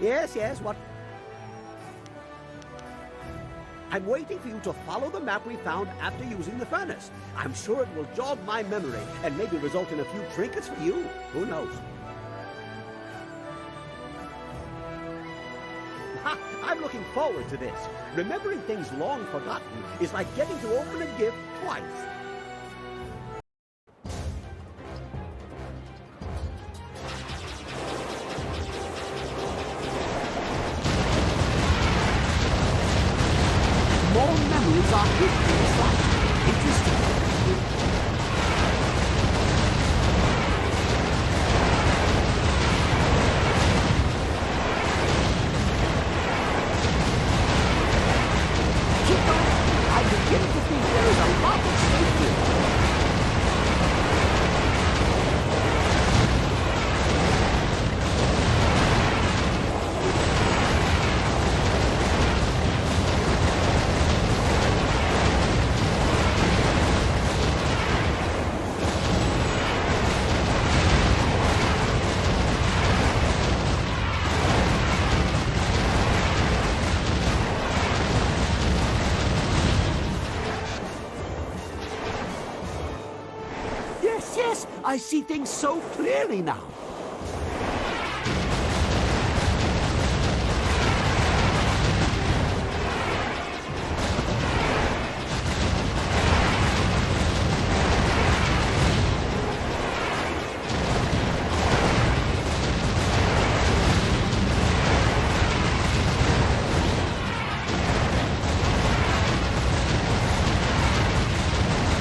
Yes, yes, what? I'm waiting for you to follow the map we found after using the furnace. I'm sure it will jog my memory and maybe result in a few trinkets for you. Who knows? Ha! I'm looking forward to this. Remembering things long forgotten is like getting to open a gift twice. Our history is like interesting. Keep going. I'm beginning to think there is a lot of safety. Yes, I see things so clearly now.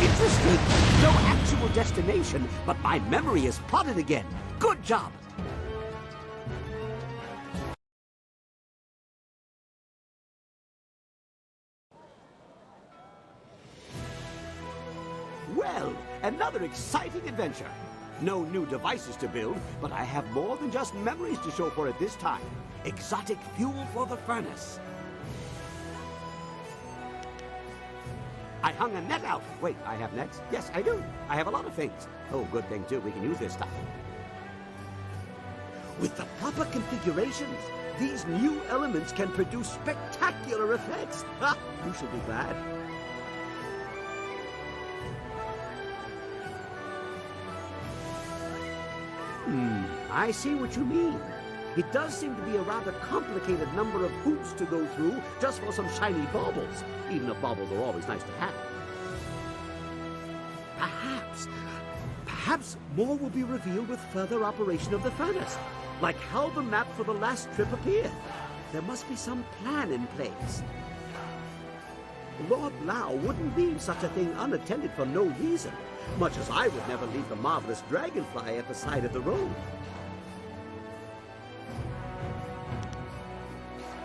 Interesting. No actual destination, but my memory is plotted again. Good job. Well, another exciting adventure. No new devices to build, but I have more than just memories to show for it this time. Exotic fuel for the furnace. I hung a net out. Wait, I have nets? Yes, I do. I have a lot of things. Oh, good thing, too. We can use this stuff. With the proper configurations, these new elements can produce spectacular effects. Ha! You should be glad. I see what you mean. It does seem to be a rather complicated number of hoops to go through just for some shiny baubles, even if baubles are always nice to have. Perhaps more will be revealed with further operation of the furnace, like how the map for the last trip appeared. There must be some plan in place. Lord Lao wouldn't leave such a thing unattended for no reason, much as I would never leave the marvelous dragonfly at the side of the road.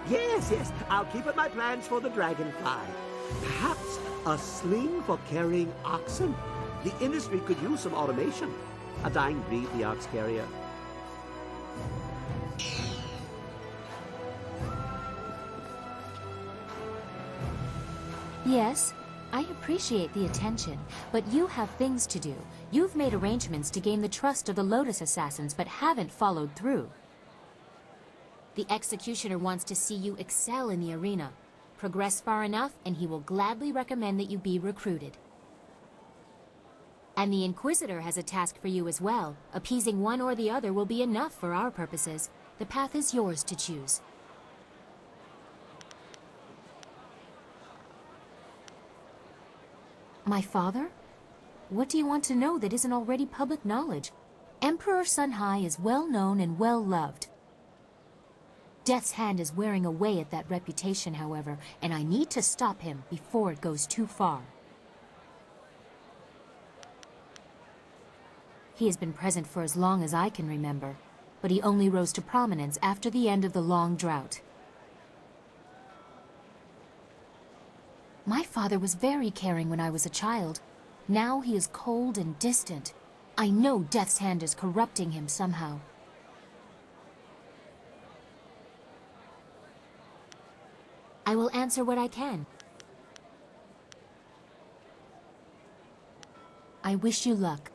Yes, I'll keep in my plans for the dragonfly. Perhaps a sling for carrying oxen? The industry could use some automation. A dying breed, the ox carrier. Yes, I appreciate the attention, but you have things to do. You've made arrangements to gain the trust of the Lotus Assassins, but haven't followed through. The Executioner wants to see you excel in the arena. Progress far enough, and he will gladly recommend that you be recruited. And the Inquisitor has a task for you as well. Appeasing one or the other will be enough for our purposes. The path is yours to choose. My father? What do you want to know that isn't already public knowledge? Emperor Sunhai is well known and well loved. Death's hand is wearing away at that reputation, however, and I need to stop him before it goes too far. He has been present for as long as I can remember, but he only rose to prominence after the end of the long drought. My father was very caring when I was a child. Now he is cold and distant. I know Death's hand is corrupting him somehow. I will answer what I can. I wish you luck.